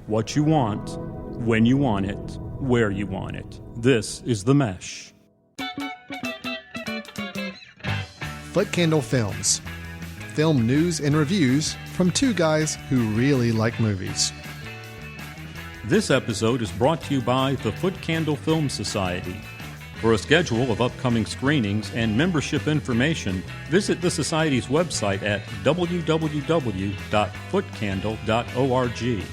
what you want, when you want it, where you want it. This is The Mesh. Footcandle Films. Film news and reviews from two guys who really like movies. This episode is brought to you by the Footcandle Film Society. For a schedule of upcoming screenings and membership information, visit the Society's website at www.footcandle.org.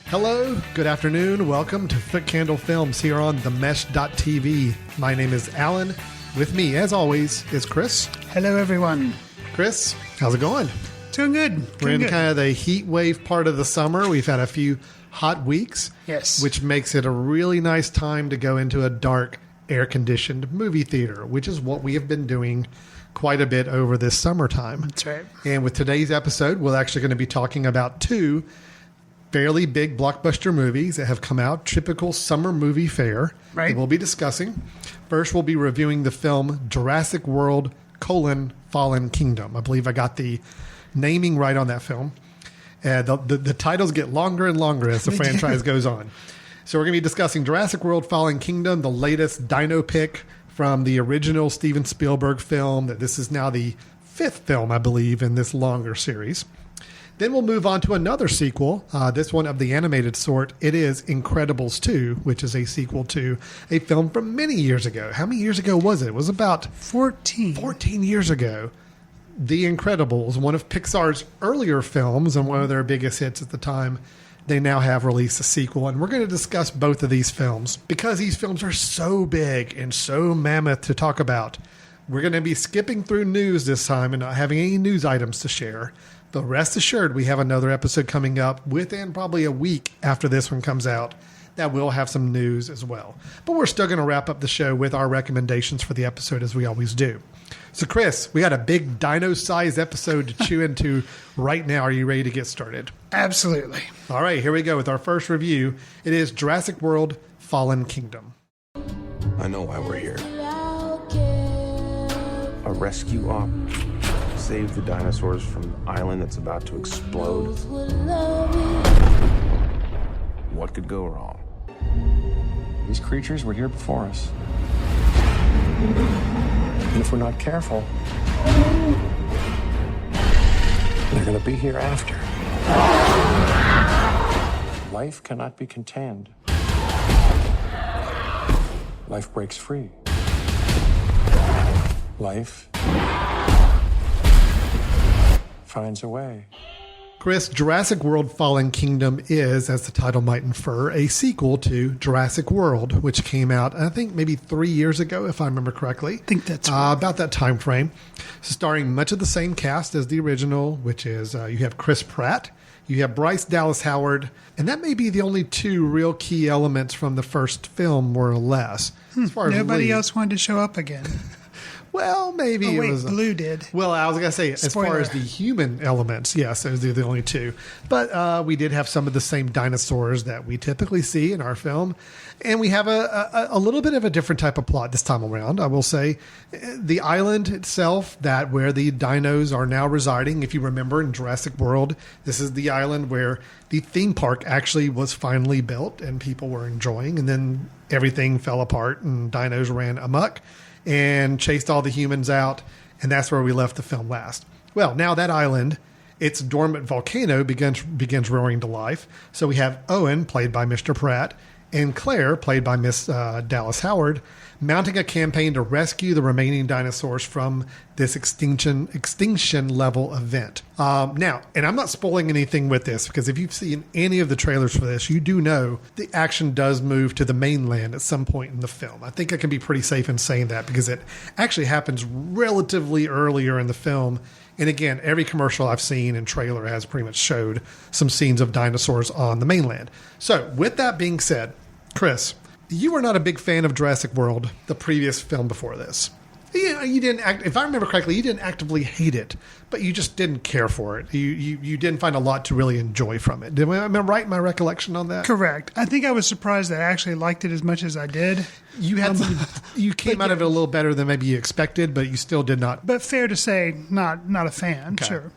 Hello, good afternoon. Welcome to Footcandle Films here on themesh.tv. My name is Alan. With me, as always, is Chris. Hello, everyone. Chris, how's it going? Doing good. We're in kind of the heat wave part of the summer. We've had a few hot weeks. Yes. Which makes it a really nice time to go into a dark, air-conditioned movie theater, which is what we have been doing quite a bit over this summertime. That's right. And with today's episode, we're actually going to be talking about two fairly big blockbuster movies that have come out, typical summer movie fare. Right. That we'll be discussing. First, we'll be reviewing the film Jurassic World, Fallen Kingdom. I believe I got the naming right on that film. The titles get longer and longer as the franchise goes on. So we're going to be discussing Jurassic World, Fallen Kingdom, the latest dino pick from the original Steven Spielberg film. That this is now the fifth film, I believe, in this longer series. Then we'll move on to another sequel, this one of the animated sort. It is Incredibles 2, which is a sequel to a film from many years ago. How many years ago was it? It was about 14 years ago. The Incredibles, one of Pixar's earlier films and one of their biggest hits at the time. They now have released a sequel, and we're going to discuss both of these films. Because these films are so big and so mammoth to talk about, we're going to be skipping through news this time and not having any news items to share. But rest assured, we have another episode coming up within probably a week after this one comes out that will have some news as well. But we're still going to wrap up the show with our recommendations for the episode as we always do. So, Chris, we got a big dino-sized episode to chew into right now. Are you ready to get started? Absolutely. All right, here we go with our first review. It is Jurassic World, Fallen Kingdom. I know why we're here. A rescue op. Save the dinosaurs from an island that's about to explode. What could go wrong? These creatures were here before us. And if we're not careful, they're going to be here after. Life cannot be contained. Life breaks free. Life finds a way. Chris, Jurassic World Fallen Kingdom is, as the title might infer, a sequel to Jurassic World, which came out, I think, maybe 3 years ago, if I remember correctly. I think that's right. About that time frame. Starring much of the same cast as the original, which is you have Chris Pratt, you have Bryce Dallas Howard, and that may be the only two real key elements from the first film, more or less. As far as nobody else wanted to show up again. Well, maybe it was. Blue did. Well, I was going to say, as far as the human elements, yes, those are the only two. But we did have some of the same dinosaurs that we typically see in our film. And we have a little bit of a different type of plot this time around, I will say. The island itself, that where the dinos are now residing, if you remember in Jurassic World, this is the island where the theme park actually was finally built and people were enjoying. And then everything fell apart and dinos ran amok and chased all the humans out, and that's where we left the film last. Well, now that island, its dormant volcano begins roaring to life. So we have Owen, played by Mr. Pratt, and Claire, played by Miss Dallas Howard, mounting a campaign to rescue the remaining dinosaurs from this extinction level event. Now, and I'm not spoiling anything with this, because if you've seen any of the trailers for this, you do know the action does move to the mainland at some point in the film. I think I can be pretty safe in saying that, because it actually happens relatively earlier in the film. And again, every commercial I've seen and trailer has pretty much showed some scenes of dinosaurs on the mainland. So with that being said, Chris, you were not a big fan of Jurassic World, the previous film before this. You didn't if I remember correctly, you didn't actively hate it, but you just didn't care for it. You didn't find a lot to really enjoy from it. Am I right in my recollection on that? Correct. I think I was surprised that I actually liked it as much as I did. You had you came out of it a little better than maybe you expected, but you still did not. But fair to say, not a fan. Okay. Sure.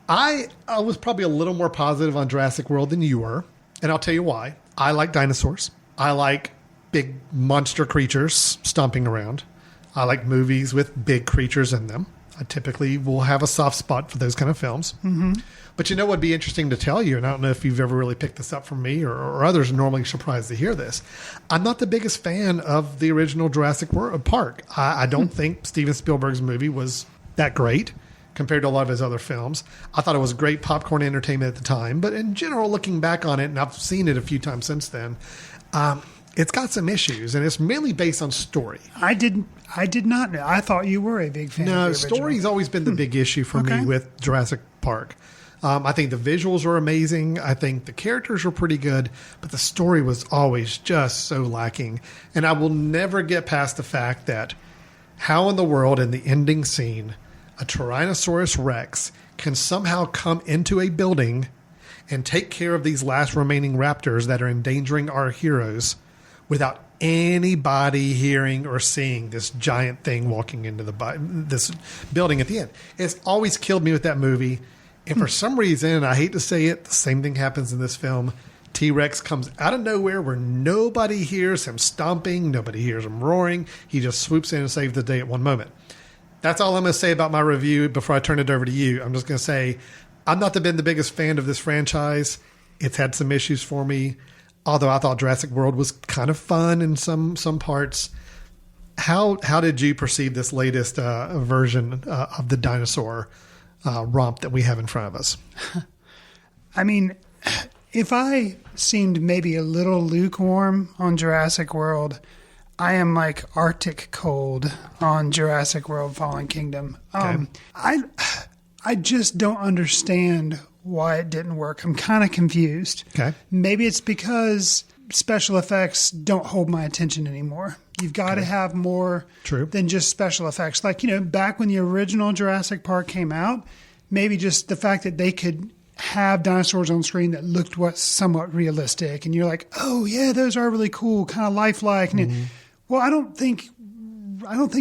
I was probably a little more positive on Jurassic World than you were. And I'll tell you why. I like dinosaurs. I like big monster creatures stomping around. I like movies with big creatures in them. I typically will have a soft spot for those kind of films. Mm-hmm. But you know what would be interesting to tell you, and I don't know if you've ever really picked this up from me or others are normally surprised to hear this. I'm not the biggest fan of the original Jurassic Park. I don't think Steven Spielberg's movie was that great compared to a lot of his other films. I thought it was great popcorn entertainment at the time, but in general, looking back on it, and I've seen it a few times since then, it's got some issues, and it's mainly based on story. I did not know. I thought you were a big fan. No, of the original. story's always been the big issue for me with Jurassic Park. I think the visuals are amazing. I think the characters are pretty good, but the story was always just so lacking. And I will never get past the fact that how in the world in the ending scene a Tyrannosaurus Rex can somehow come into a building and take care of these last remaining raptors that are endangering our heroes without anybody hearing or seeing this giant thing walking into this building at the end. It's always killed me with that movie. And for some reason, I hate to say it, the same thing happens in this film. T-Rex comes out of nowhere where nobody hears him stomping, nobody hears him roaring. He just swoops in and saves the day at one moment. That's all I'm going to say about my review before I turn it over to you. I'm just going to say I'm not been the biggest fan of this franchise. It's had some issues for me, although I thought Jurassic World was kind of fun in some parts. How did you perceive this latest version of the dinosaur romp that we have in front of us? I mean, if I seemed maybe a little lukewarm on Jurassic World, I am like Arctic cold on Jurassic World Fallen Kingdom. Okay. I just don't understand why it didn't work. I'm kind of confused. Okay. Maybe it's because special effects don't hold my attention anymore. You've got to have more than just special effects. Like, back when the original Jurassic Park came out, maybe just the fact that they could have dinosaurs on screen that looked somewhat realistic. And you're like, oh, yeah, those are really cool, kind of lifelike. Mm-hmm. Well, I don't think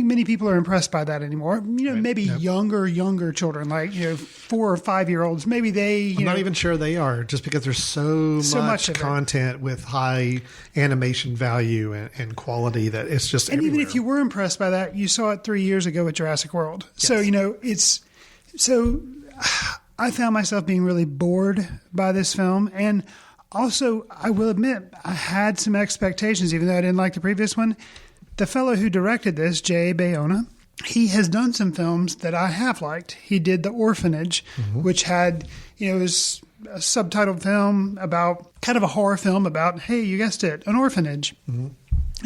many people are impressed by that anymore. Maybe younger children, like 4 or 5 year olds. Maybe they. I'm not even sure they are, just because there's so much content with high animation value and quality that it's just. And everywhere. even if you were impressed by that, you saw it 3 years ago with Jurassic World. Yes. So I found myself being really bored by this film, and also I will admit I had some expectations, even though I didn't like the previous one. The fellow who directed this, Jay Bayona, he has done some films that I have liked. He did The Orphanage, which had, it was a subtitled film about, kind of a horror film about, hey, you guessed it, an orphanage. Mm-hmm.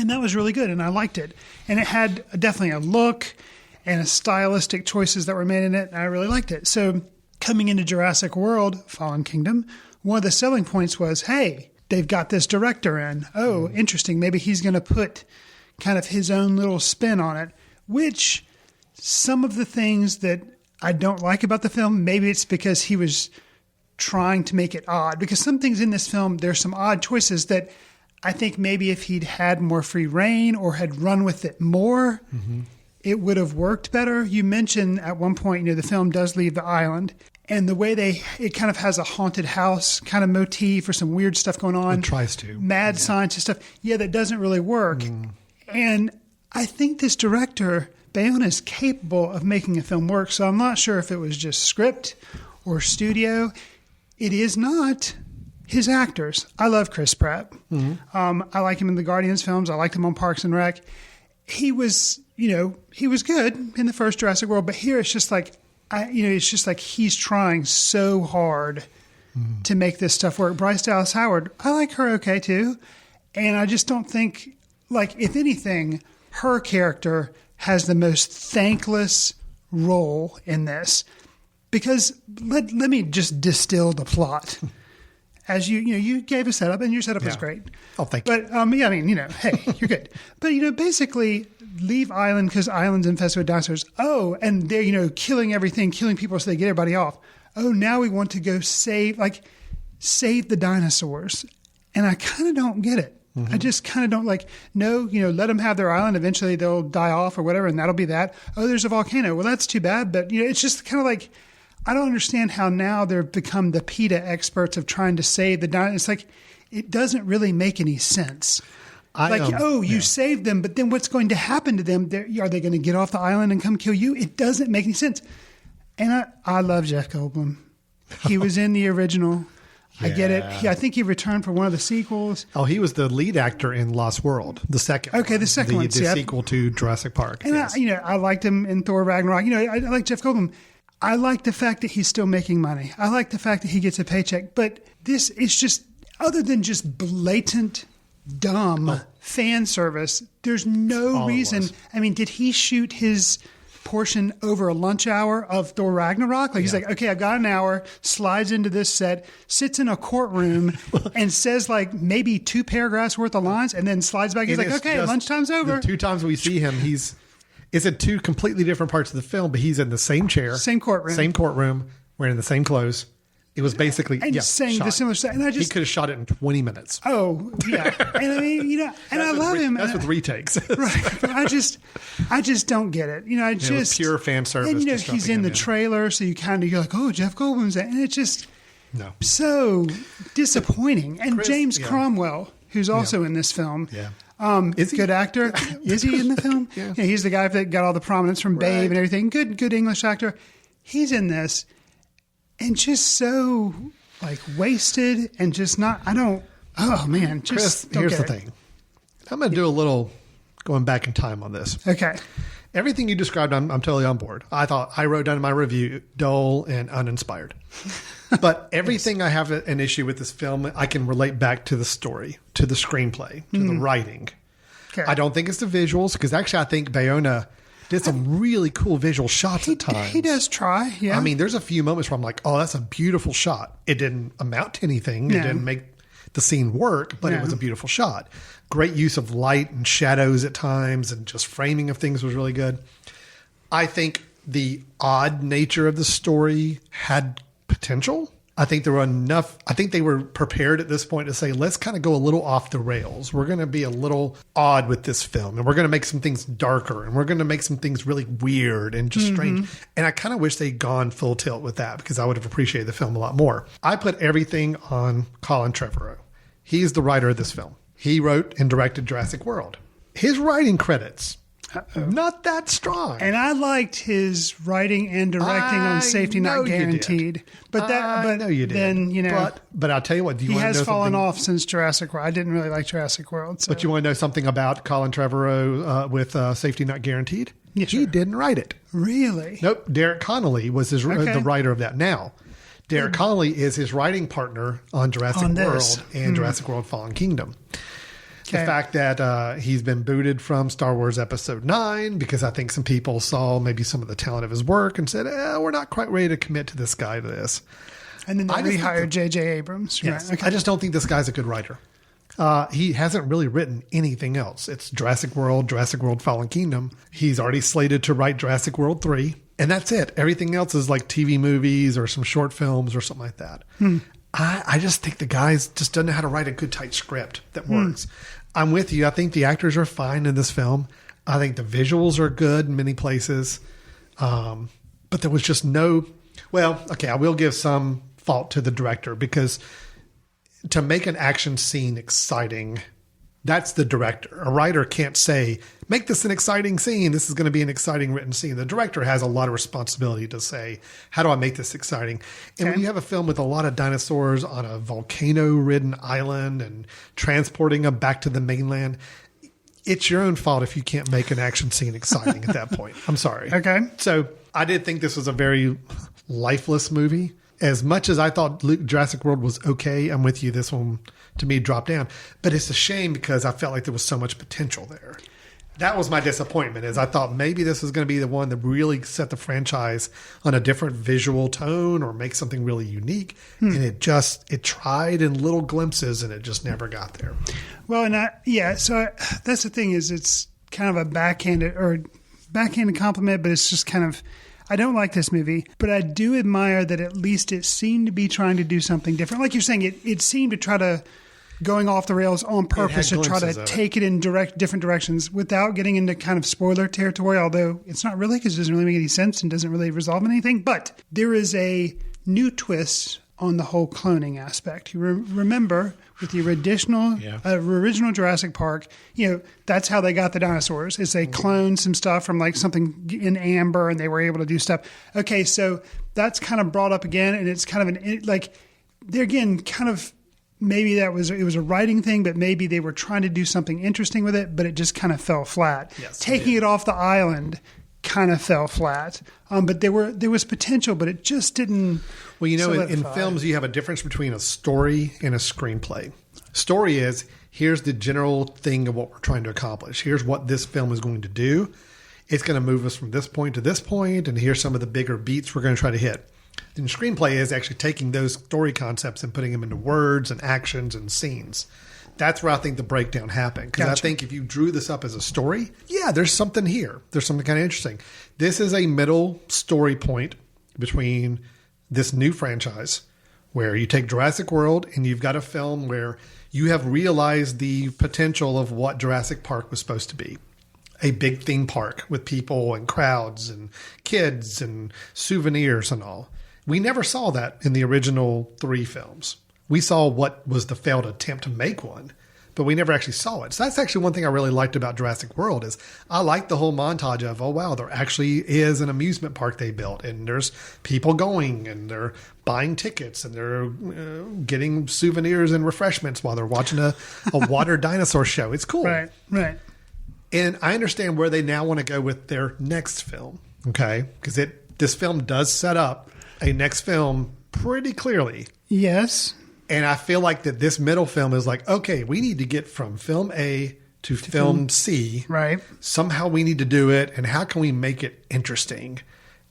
And that was really good, and I liked it. And it had definitely a look and a stylistic choices that were made in it, and I really liked it. So coming into Jurassic World, Fallen Kingdom, one of the selling points was, hey, they've got this director in. Oh, interesting. Maybe he's going to put kind of his own little spin on it, which some of the things that I don't like about the film, maybe it's because he was trying to make it odd. Because some things in this film, there's some odd choices that I think maybe if he'd had more free reign or had run with it more, it would have worked better. You mentioned at one point, the film does leave the island. And the way it kind of has a haunted house kind of motif or some weird stuff going on. It tries to. Mad scientist stuff. Yeah, that doesn't really work. And I think this director, Bayona, is capable of making a film work. So I'm not sure if it was just script or studio. It is not his actors. I love Chris Pratt. I like him in the Guardians films. I liked him on Parks and Rec. He was, he was good in the first Jurassic World. But here it's just like, it's just like he's trying so hard to make this stuff work. Bryce Dallas Howard, I like her okay too. And I just don't think, if anything, her character has the most thankless role in this. Because let me just distill the plot. As you gave a setup, and your setup was great. Oh, thank you. But, hey, you're good. But, basically leave island because island's infested with dinosaurs. Oh, and they're, killing everything, killing people so they get everybody off. Oh, now we want to go save the dinosaurs. And I kind of don't get it. I just kind of don't let them have their island. Eventually they'll die off or whatever, and that'll be that. Oh, there's a volcano. Well, that's too bad. But, it's just kind of like, I don't understand how now they've become the PETA experts of trying to save the dinosaurs. It's like, it doesn't really make any sense. You saved them, but then what's going to happen to them? Are they going to get off the island and come kill you? It doesn't make any sense. And I love Jeff Goldblum. He was in the original. Yeah. I get it. I think he returned for one of the sequels. Oh, he was the lead actor in Lost World, the second. Okay, the second one. The sequel to Jurassic Park. And yes. I liked him in Thor Ragnarok. I like Jeff Goldblum. I like the fact that he's still making money. I like the fact that he gets a paycheck. But this is just, other than just blatant, dumb fan service, there's no reason. I mean, did he shoot his portion over a lunch hour of Thor Ragnarok? Like, he's like, okay, I've got an hour, slides into this set, sits in a courtroom and says like maybe 2 paragraphs worth of lines, and then slides back. He's like, okay, lunchtime's over. The 2 times we see him, it's in 2 completely different parts of the film, but he's in the same chair, same courtroom, wearing the same clothes. It was basically saying the similar stuff. And he could have shot it in 20 minutes. Oh yeah, and I mean, and I love him. That's with retakes, right? But I just don't get it. It was pure fan service. And he's in the trailer, so you're like, oh, Jeff Goldblum's that, and it's just so disappointing. And James Cromwell, who's also in this film, is he a good actor? Is he in the film? Yeah, he's the guy that got all the prominence from Babe and everything. Good English actor. He's in this. And just so, like, wasted and just not, oh, man. Chris, here's the thing. I'm going to do a little going back in time on this. Okay. Everything you described, I'm totally on board. I wrote down in my review, dull and uninspired. But everything I have an issue with this film, I can relate back to the story, to the screenplay, to the writing. Okay. I don't think it's the visuals, because actually I think Bayona did some really cool visual shots at times. He does try, yeah. I mean, there's a few moments where I'm like, oh, that's a beautiful shot. It didn't amount to anything. It didn't make the scene work, but it was a beautiful shot. Great use of light and shadows at times, and just framing of things was really good. I think the odd nature of the story had potential. I think there were enough. I think they were prepared at this point to say, let's kind of go a little off the rails. We're going to be a little odd with this film, and we're going to make some things darker, and we're going to make some things really weird and just strange. And I kind of wish they'd gone full tilt with that, because I would have appreciated the film a lot more. I put everything on Colin Trevorrow. He's the writer of this film. He wrote and directed Jurassic World. His writing credits, not that strong. And I liked his writing and directing on Safety Not Guaranteed. But I know you did. Then, but I'll tell you what, he has fallen off since Jurassic World. I didn't really like Jurassic World. So. But you want to know something about Colin Trevorrow with Safety Not Guaranteed? Yeah, sure. He didn't write it. Really? Nope. Derek Connolly was the writer of that now. Derek Connolly is his writing partner on Jurassic World and Jurassic World Fallen Kingdom. The fact that he's been booted from Star Wars Episode 9 because I think some people saw maybe some of the talent of his work and said, we're not quite ready to commit to this guy to this. And then they rehired J.J. Abrams. Yes. Right. Okay. I just don't think this guy's a good writer. He hasn't really written anything else. It's Jurassic World Fallen Kingdom. He's already slated to write Jurassic World 3. And that's it. Everything else is like TV movies or some short films or something like that. I just think the guy just doesn't know how to write a good, tight script that works. I'm with you. I think the actors are fine in this film. I think the visuals are good in many places. But there was just no... Well, okay, I will give some fault to the director, because to make an action scene exciting... That's the director. A writer can't say, make this an exciting scene. This is going to be an exciting written scene. The director has a lot of responsibility to say, how do I make this exciting? And when you have a film with a lot of dinosaurs on a volcano-ridden island and transporting them back to the mainland, it's your own fault if you can't make an action scene exciting at that point. I'm sorry. Okay. So I did think this was a very lifeless movie. As much as I thought Jurassic World was okay, I'm with you. This one, to me, dropped down. But it's a shame because I felt like there was so much potential there. That was my disappointment, is I thought maybe this was going to be the one that really set the franchise on a different visual tone or make something really unique. And it tried in little glimpses, and it just never got there. Well, so that's the thing, is it's kind of a backhanded compliment, but it's just kind of... I don't like this movie, but I do admire that at least it seemed to be trying to do something different. Like you're saying, it seemed to try to going off the rails on purpose to try to glimpses of take it in different directions without getting into kind of spoiler territory, although it's not really because it doesn't really make any sense and doesn't really resolve anything. But there is a new twist on the whole cloning aspect. You remember with the original Jurassic Park, that's how they got the dinosaurs, is they cloned some stuff from like something in amber and they were able to do stuff. Okay, so that's kind of brought up again, and it's kind of they're again kind of, maybe it was a writing thing, but maybe they were trying to do something interesting with it, but it just kind of fell flat. Yes, taking it off the island kind of fell flat. But there was potential, but it just didn't. Well, in films, you have a difference between a story and a screenplay. Story is, here's the general thing of what we're trying to accomplish. Here's what this film is going to do. It's going to move us from this point to this point, and here's some of the bigger beats we're going to try to hit. Then screenplay is actually taking those story concepts and putting them into words and actions and scenes. That's where I think the breakdown happened. Because I think if you drew this up as a story, there's something here. There's something kind of interesting. This is a middle story point between this new franchise where you take Jurassic World and you've got a film where you have realized the potential of what Jurassic Park was supposed to be. A big theme park with people and crowds and kids and souvenirs and all. We never saw that in the original 3 films. We saw what was the failed attempt to make one, but we never actually saw it. So that's actually one thing I really liked about Jurassic World is I like the whole montage of, oh, wow, there actually is an amusement park they built, and there's people going, and they're buying tickets, and they're getting souvenirs and refreshments while they're watching a water dinosaur show. It's cool. Right. And I understand where they now want to go with their next film, okay? Because this film does set up a next film pretty clearly. Yes. And I feel like that this middle film is like, okay, we need to get from film A to film C. Right. Somehow we need to do it. And how can we make it interesting?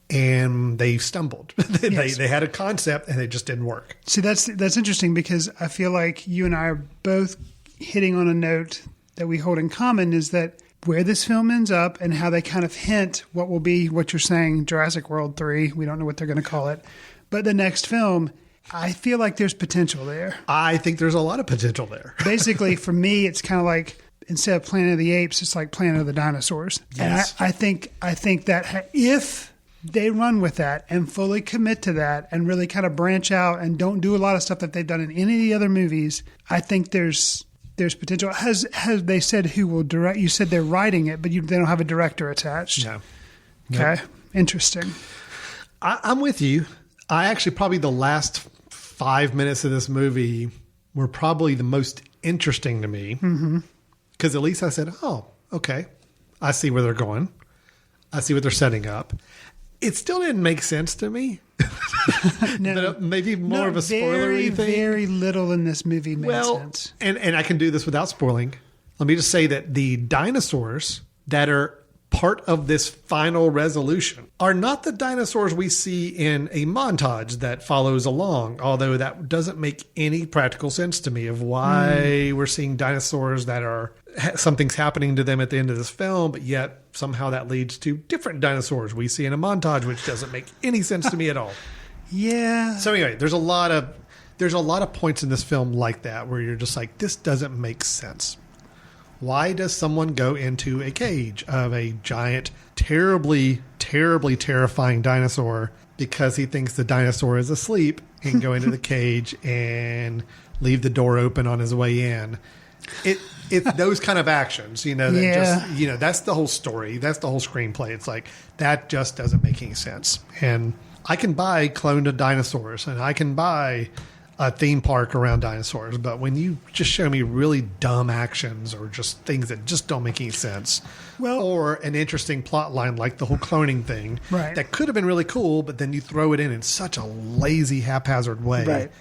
And they stumbled. They had a concept and it just didn't work. See, that's interesting because I feel like you and I are both hitting on a note that we hold in common is that where this film ends up and how they kind of hint what will be what you're saying, Jurassic World 3. We don't know what they're going to call it. But the next film, I feel like there's potential there. I think there's a lot of potential there. Basically, for me, it's kind of like instead of Planet of the Apes, it's like Planet of the Dinosaurs. Yes. And I think that if they run with that and fully commit to that and really kind of branch out and don't do a lot of stuff that they've done in any of the other movies, I think there's potential. Has they said who will direct? You said they're writing it, but they don't have a director attached. No. Okay. Nope. Interesting. I'm with you. I actually probably the last 5 minutes of this movie were probably the most interesting to me. Because at least I said, oh, okay. I see where they're going. I see what they're setting up. It still didn't make sense to me. No, maybe more of a spoilery thing. Very little in this movie made sense. And I can do this without spoiling. Let me just say that the dinosaurs that are part of this final resolution are not the dinosaurs we see in a montage that follows along, although that doesn't make any practical sense to me of why we're seeing dinosaurs that are something's happening to them at the end of this film, but yet somehow that leads to different dinosaurs we see in a montage, which doesn't make any sense to me at all. Yeah. So anyway, there's a lot of points in this film like that where you're just like, this doesn't make sense. Why does someone go into a cage of a giant, terribly, terribly terrifying dinosaur because he thinks the dinosaur is asleep and go into the cage and leave the door open on his way in? It's those kind of actions, that that's the whole story. That's the whole screenplay. It's like, that just doesn't make any sense. And I can buy cloned dinosaurs and I can buy a theme park around dinosaurs, but when you just show me really dumb actions or just things that just don't make any sense, or an interesting plot line like the whole cloning thing, right, that could have been really cool, but then you throw it in such a lazy, haphazard way. Right.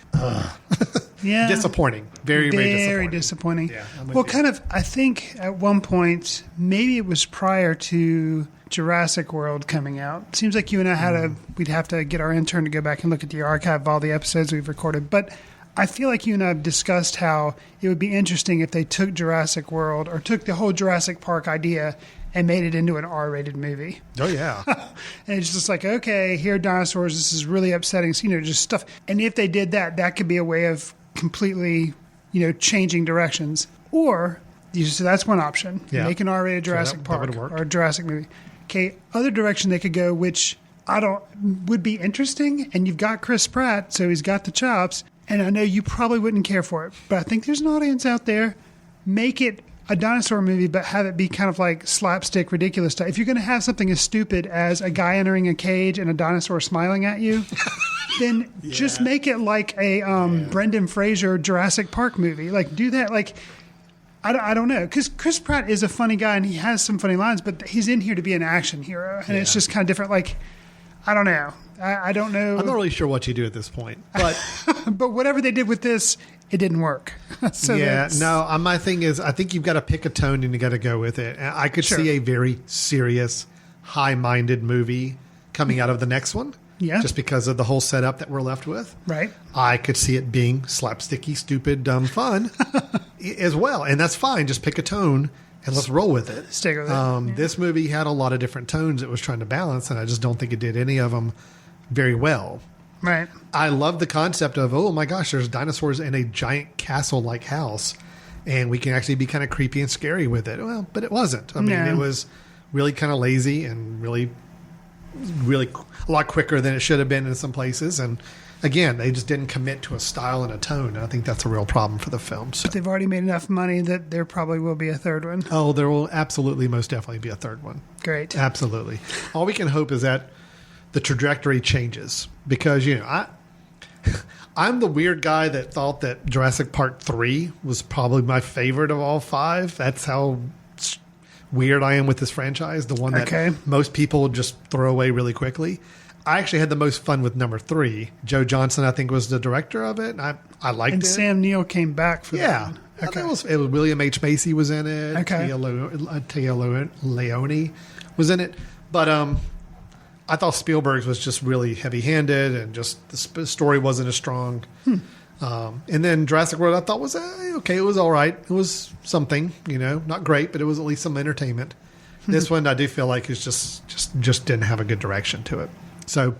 Yeah. Disappointing. Very, very disappointing. Yeah, kind of, I think at one point, maybe it was prior to Jurassic World coming out. Seems like you and I we'd have to get our intern to go back and look at the archive of all the episodes we've recorded. But I feel like you and I have discussed how it would be interesting if they took Jurassic World or took the whole Jurassic Park idea and made it into an R-rated movie. Oh, yeah. And it's just like, okay, here are dinosaurs. This is really upsetting. Just stuff. And if they did that, that could be a way of completely, changing directions. Or, so that's one option. Yeah. Make an R-rated Jurassic that Park would work. or a Jurassic movie. Okay, other direction they could go, which would be interesting, and you've got Chris Pratt, so he's got the chops, and I know you probably wouldn't care for it, but I think there's an audience out there. Make it a dinosaur movie, but have it be kind of like slapstick, ridiculous stuff. If you're going to have something as stupid as a guy entering a cage and a dinosaur smiling at you, then just make it like a Brendan Fraser Jurassic Park movie. Like, do that. Like, I don't know, because Chris Pratt is a funny guy and he has some funny lines, but he's in here to be an action hero, and it's just kind of different. Like, I don't know. I don't know. I'm not really sure what you do at this point, but but whatever they did with this, it didn't work. My thing is, I think you've got to pick a tone and you got to go with it. And I could see a very serious, high-minded movie coming out of the next one. Yeah. Just because of the whole setup that we're left with. Right. I could see it being slapsticky, stupid, dumb fun as well. And that's fine. Just pick a tone and let's roll with it. Stick with it. This movie had a lot of different tones it was trying to balance, and I just don't think it did any of them very well. Right. I love the concept of, oh my gosh, there's dinosaurs in a giant castle-like house, and we can actually be kind of creepy and scary with it. Well, but it wasn't. I mean, it was really kind of lazy and really a lot quicker than it should have been in some places. And again, they just didn't commit to a style and a tone. And I think that's a real problem for the film. So. But they've already made enough money that there probably will be a third one. Oh, there will absolutely, most definitely be a third one. Great. Absolutely. All we can hope is that the trajectory changes, because, I'm the weird guy that thought that Jurassic Park 3 was probably my favorite of all 5. That's how weird I am with this franchise, the one that most people just throw away really quickly. I actually had the most fun with number 3. Joe Johnston, I think, was the director of it, and I liked it. And Sam Neill came back for that. Okay. It was William H. Macy was in it. Okay. Tia Leone was in it. But I thought Spielberg's was just really heavy-handed, and just the story wasn't as strong. And then Jurassic World, I thought was okay. It was all right. It was something, not great, but it was at least some entertainment. This one, I do feel like is just didn't have a good direction to it. So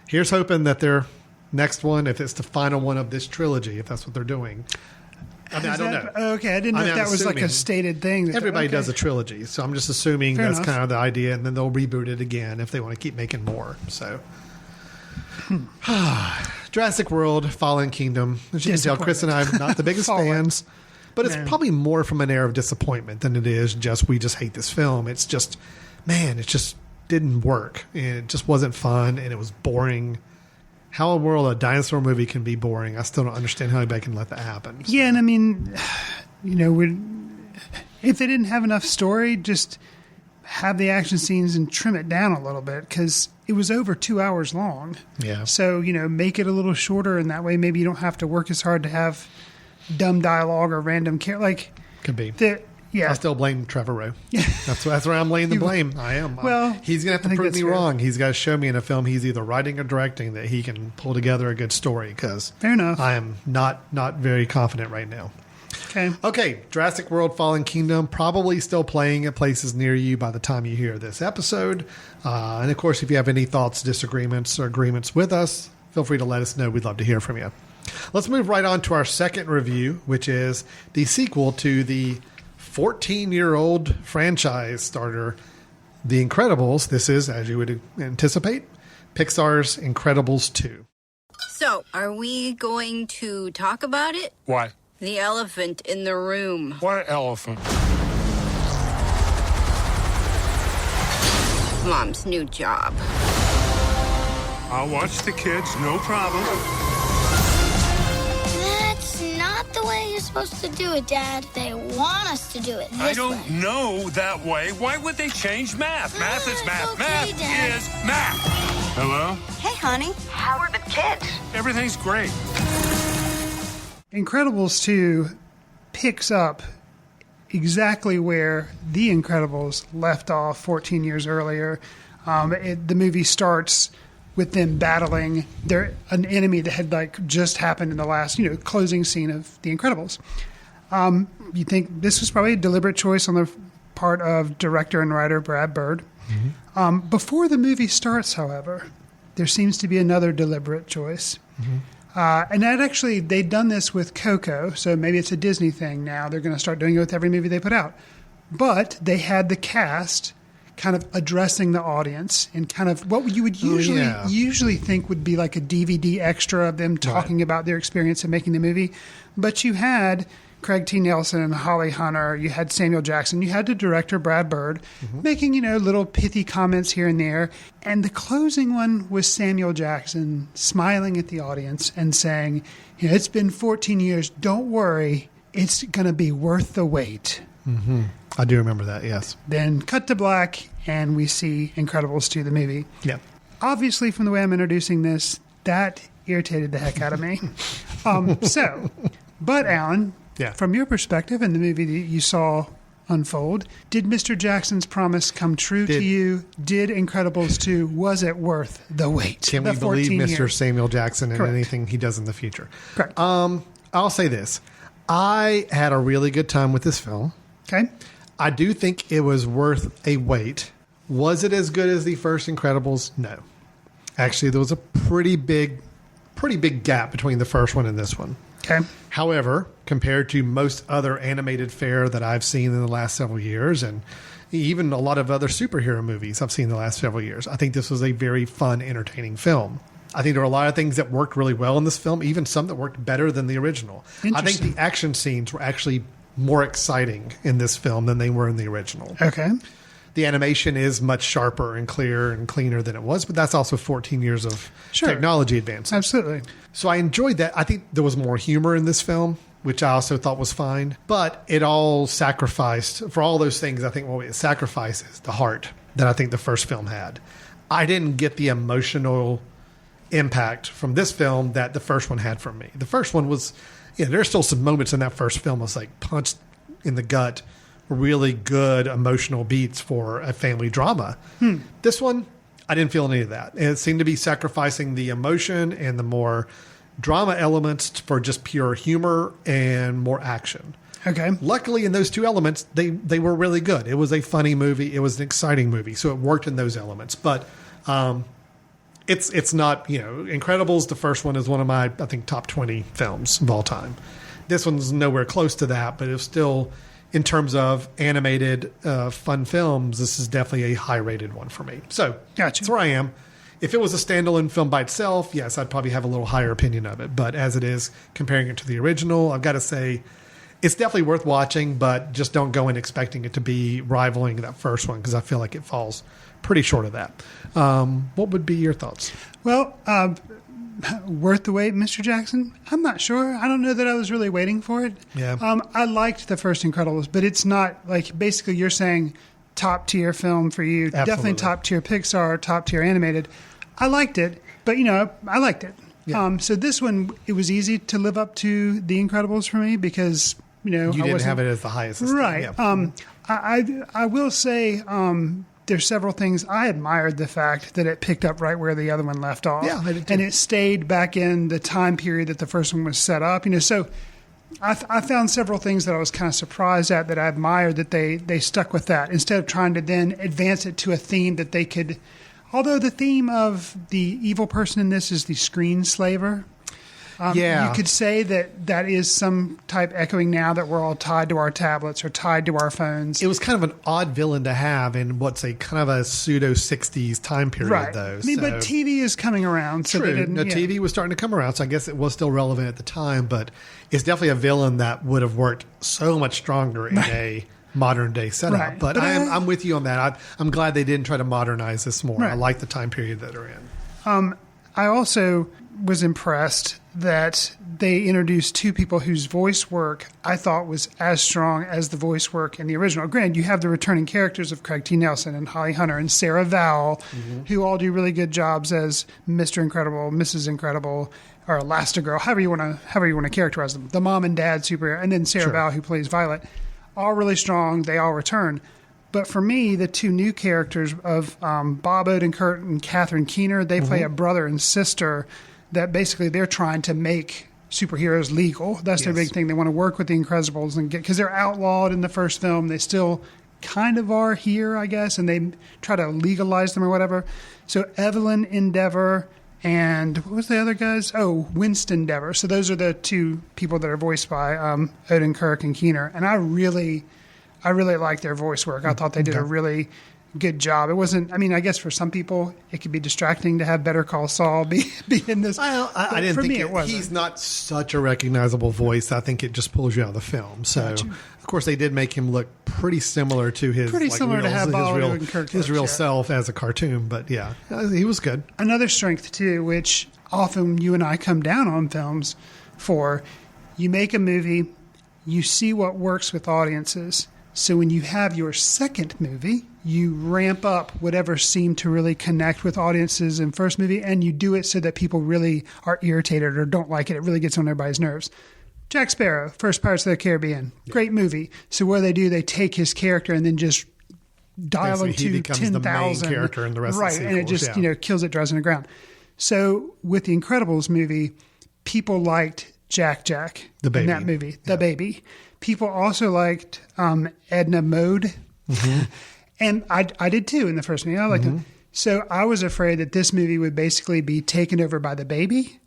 here's hoping that their next one, if it's the final one of this trilogy, if that's what they're doing. I mean, I don't know. Okay, I didn't know if that was like a stated thing. Everybody does a trilogy, so I'm just assuming that's kind of the idea, and then they'll reboot it again if they want to keep making more. So, Jurassic World, Fallen Kingdom. As you can tell, Chris and I are not the biggest fans, but it's probably more from an air of disappointment than it is we just hate this film. It's just, it just didn't work, and it just wasn't fun, and it was boring. How in the world a dinosaur movie can be boring, I still don't understand how anybody can let that happen. So. Yeah, and I mean, if they didn't have enough story, just have the action scenes and trim it down a little bit, because it was over 2 hours long. Yeah. So, make it a little shorter, and that way maybe you don't have to work as hard to have dumb dialogue or random Could be. Yeah. I still blame Trevor Rowe. That's where I'm laying the blame. I am. Well, he's going to have to prove me wrong. He's got to show me in a film he's either writing or directing that he can pull together a good story, because fair enough. I am not very confident right now. Okay. Jurassic World Fallen Kingdom, probably still playing at places near you by the time you hear this episode. And of course, if you have any thoughts, disagreements, or agreements with us, feel free to let us know. We'd love to hear from you. Let's move right on to our second review, which is the sequel to the 14-year-old franchise starter, The Incredibles. This is, as you would anticipate, Pixar's Incredibles 2. So, are we going to talk about it? What? The elephant in the room. What elephant? Mom's new job. I'll watch the kids, no problem. That's not the way you're supposed to do it, Dad. They want us to do it this way. I don't know that way. Why would they change math? Math is math. Okay, Math Dad. is math. Hello? Hey, honey. How are the kids? Everything's great. Incredibles 2 picks up exactly where The Incredibles left off 14 years earlier. The movie starts with them battling an enemy that had just happened in the last closing scene of The Incredibles. You think this was probably a deliberate choice on the part of director and writer Brad Bird. Mm-hmm. Before the movie starts, however, there seems to be another deliberate choice. Mm-hmm. And that actually, they've done this with Coco, so maybe it's a Disney thing now. They're going to start doing it with every movie they put out. But they had the cast kind of addressing the audience and kind of what you would usually think would be like a DVD extra of them talking about their experience of making the movie. But you had Craig T. Nelson and Holly Hunter, you had Samuel Jackson, you had the director Brad Bird making, little pithy comments here and there. And the closing one was Samuel Jackson smiling at the audience and saying, it's been 14 years, don't worry, it's going to be worth the wait. Mm-hmm. I do remember that, yes. Then cut to black and we see Incredibles 2, the movie. Yeah. Obviously, from the way I'm introducing this, that irritated the heck out of me. But Alan, from your perspective in the movie that you saw unfold, did Mr. Jackson's promise come true to you? Did Incredibles 2, was it worth the wait? Can we believe Mr. Samuel Jackson in anything he does in the future? Correct. I'll say this. I had a really good time with this film. Okay. I do think it was worth a wait. Was it as good as the first Incredibles? No. Actually, there was a pretty big gap between the first one and this one. Okay. However, compared to most other animated fare that I've seen in the last several years, and even a lot of other superhero movies I've seen in the last several years, I think this was a very fun, entertaining film. I think there were a lot of things that worked really well in this film, even some that worked better than the original. I think the action scenes were actually more exciting in this film than they were in the original. Okay. The animation is much sharper and clearer and cleaner than it was, but that's also 14 years of technology advancement. Absolutely. So I enjoyed that. I think there was more humor in this film, which I also thought was fine. But it all sacrificed, for all those things, I think what it sacrifices the heart that I think the first film had. I didn't get the emotional impact from this film that the first one had for me. The first one was, there's still some moments in that first film was like punched in the gut, really good emotional beats for a family drama. This one, I didn't feel any of that. It seemed to be sacrificing the emotion and the more drama elements for just pure humor and more action. Okay. Luckily, in those two elements, they were really good. It was a funny movie. It was an exciting movie. So it worked in those elements. But it's not, Incredibles, the first one, is one of my, I think, top 20 films of all time. This one's nowhere close to that, but it's still, in terms of animated fun films, this is definitely a high-rated one for me. So that's where I am. If it was a standalone film by itself, yes, I'd probably have a little higher opinion of it. But as it is, comparing it to the original, I've got to say it's definitely worth watching, but just don't go in expecting it to be rivaling that first one because I feel like it falls pretty short of that. What would be your thoughts? Well, worth the wait, Mr. Jackson? I'm not sure. I don't know that I was really waiting for it. Yeah. I liked the first Incredibles, but it's not like basically you're saying top tier film for you. Absolutely. Definitely top tier Pixar, top tier animated. I liked it, but I liked it. Yeah. So this one, it was easy to live up to the Incredibles for me because you didn't have it as the highest, right? Yeah. I will say. There's several things. I admired the fact that it picked up right where the other one left off. Yeah, I did too. And it stayed back in the time period that the first one was set up. So I found several things that I was kind of surprised at that I admired that they stuck with that instead of trying to then advance it to a theme that they could. Although the theme of the evil person in this is the screen slaver. You could say that is some type echoing now that we're all tied to our tablets or tied to our phones. It was kind of an odd villain to have in what's a kind of a pseudo 60s time period, though. But TV is coming around. So true. TV was starting to come around, so I guess it was still relevant at the time, but it's definitely a villain that would have worked so much stronger in a modern day setup. Right. But I'm with you on that. I'm glad they didn't try to modernize this more. Right. I like the time period that they're in. I also was impressed that they introduced two people whose voice work I thought was as strong as the voice work in the original. Granted, you have the returning characters of Craig T. Nelson and Holly Hunter and Sarah Vowell, who all do really good jobs as Mr. Incredible, Mrs. Incredible, or Elastigirl, however you want to characterize them. The mom and dad superhero, and then Sarah Vowell, who plays Violet, all really strong. They all return. But for me, the two new characters of Bob Odenkirk and Catherine Keener, they play a brother and sister that basically they're trying to make superheroes legal. That's their big thing. They want to work with the Incredibles and because they're outlawed in the first film. They still kind of are here, I guess, and they try to legalize them or whatever. So Evelyn Endeavor and what was the other guys? Oh, Winston Dever. So those are the two people that are voiced by Odenkirk and Keener. And I really liked their voice work. I thought they did a really good job. It wasn't, I mean, I guess for some people it could be distracting to have Better Call Saul be in this. I didn't think it wasn't. He's not such a recognizable voice. I think it just pulls you out of the film. So, of course, they did make him look pretty similar to his real self as a cartoon. But yeah, he was good. Another strength too, which often you and I come down on films for, you make a movie, you see what works with audiences. So when you have your second movie, you ramp up whatever seemed to really connect with audiences in first movie, and you do it so that people really are irritated or don't like it. It really gets on everybody's nerves. Jack Sparrow, first Pirates of the Caribbean, great movie. So what do? They take his character and then just dial him to 10,000. The main character in the rest of the sequels, and it just kills it, drives it on the ground. So with the Incredibles movie, people liked Jack the baby. In that movie, the baby. People also liked Edna Mode. Mm-hmm. And I did too in the first movie. I liked him. So I was afraid that this movie would basically be taken over by the baby,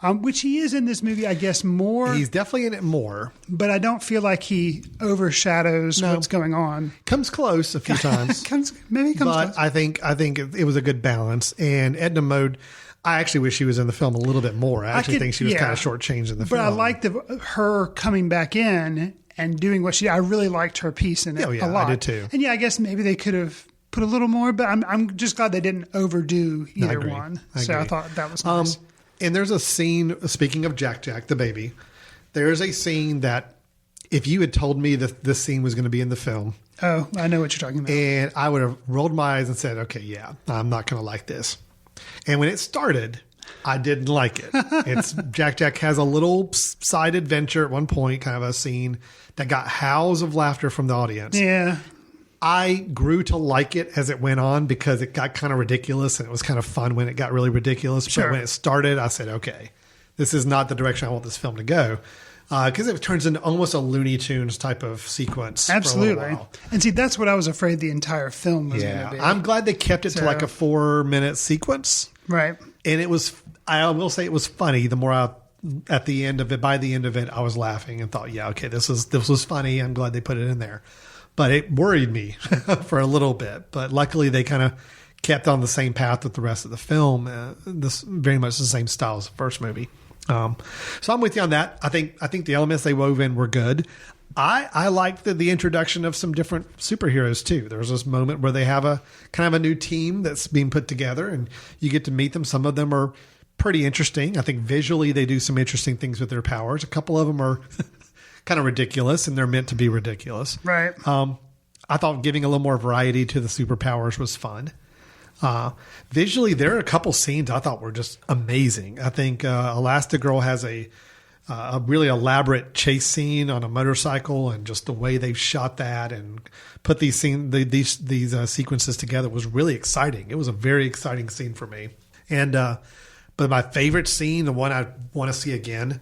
which he is in this movie, I guess, more. He's definitely in it more. But I don't feel like he overshadows what's going on. Comes close a few times. comes but close. I think it was a good balance. And Edna Mode, I actually wish she was in the film a little bit more. I think she was kind of shortchanged in the film. But I liked her coming back in and doing what I really liked her piece in it a lot. I did too. And I guess maybe they could have put a little more, but I'm just glad they didn't overdo either one. I thought that was nice. And there's a scene, speaking of Jack the baby, there's a scene that if you had told me that this scene was going to be in the film. Oh, I know what you're talking about. And I would have rolled my eyes and said, okay, yeah, I'm not going to like this. And when it started, I didn't like it. It's Jack has a little side adventure at one point, kind of a scene that got howls of laughter from the audience. Yeah. I grew to like it as it went on because it got kind of ridiculous and it was kind of fun when it got really ridiculous. Sure. But when it started, I said, okay, this is not the direction I want this film to go. Because it turns into almost a Looney Tunes type of sequence. Absolutely. For a while. And see, that's what I was afraid the entire film was going to be. I'm glad they kept it to like a 4-minute sequence. Right. And it was, I will say it was funny. The more by the end of it, I was laughing and thought, yeah, okay, this was funny. I'm glad they put it in there. But it worried me for a little bit. But luckily they kind of kept on the same path with the rest of the film. This very much the same style as the first movie. So I'm with you on that. I think the elements they wove in were good. I liked the introduction of some different superheroes too. There was this moment where they have a kind of a new team that's being put together and you get to meet them. Some of them are pretty interesting. I think visually they do some interesting things with their powers. A couple of them are kind of ridiculous and they're meant to be ridiculous. Right. I thought giving a little more variety to the superpowers was fun. Visually, there are a couple scenes I thought were just amazing. I think Elastigirl has a really elaborate chase scene on a motorcycle, and just the way they've shot that and put these sequences together was really exciting. It was a very exciting scene for me. And but my favorite scene, the one I want to see again,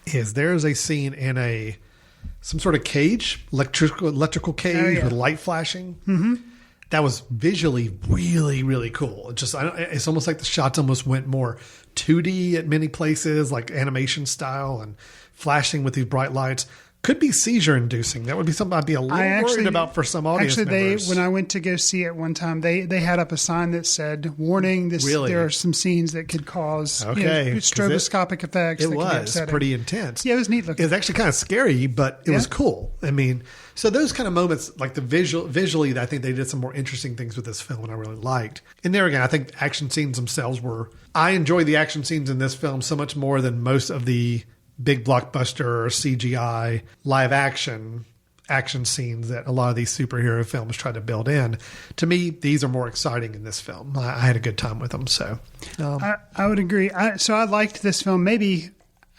is there's a scene in some sort of cage, electrical cage with light flashing. Mm-hmm. That was visually really, really cool. It's almost like the shots almost went more 2D at many places, like animation style and flashing with these bright lights. Could be seizure inducing. That would be something I'd be a little worried about for some audience members. When I went to go see it one time, they had up a sign that said, "Warning: there are some scenes that could cause stroboscopic effects." It was pretty intense. Yeah, it was neat looking. It was actually kind of scary, but it was cool. I mean, so those kind of moments, like the visually, I think they did some more interesting things with this film, and I really liked. And there again, I think the action scenes themselves were. I enjoyed the action scenes in this film so much more than most of the big blockbuster CGI live action scenes that a lot of these superhero films try to build in. To me, these are more exciting in this film. I had a good time with them. So I would agree. So I liked this film. Maybe,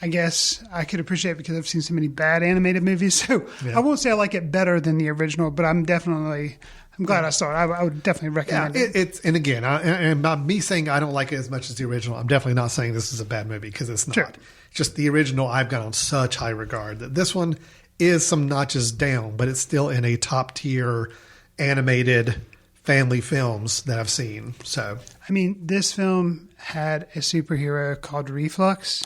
I guess I could appreciate it because I've seen so many bad animated movies. So I won't say I like it better than the original, but I'm glad I saw it. I would definitely recommend it. And again, and by me saying I don't like it as much as the original, I'm definitely not saying this is a bad movie because it's not. Sure. Just the original I've got on such high regard that this one is some notches down, but it's still in a top tier animated family films that I've seen. So, I mean, this film had a superhero called Reflux.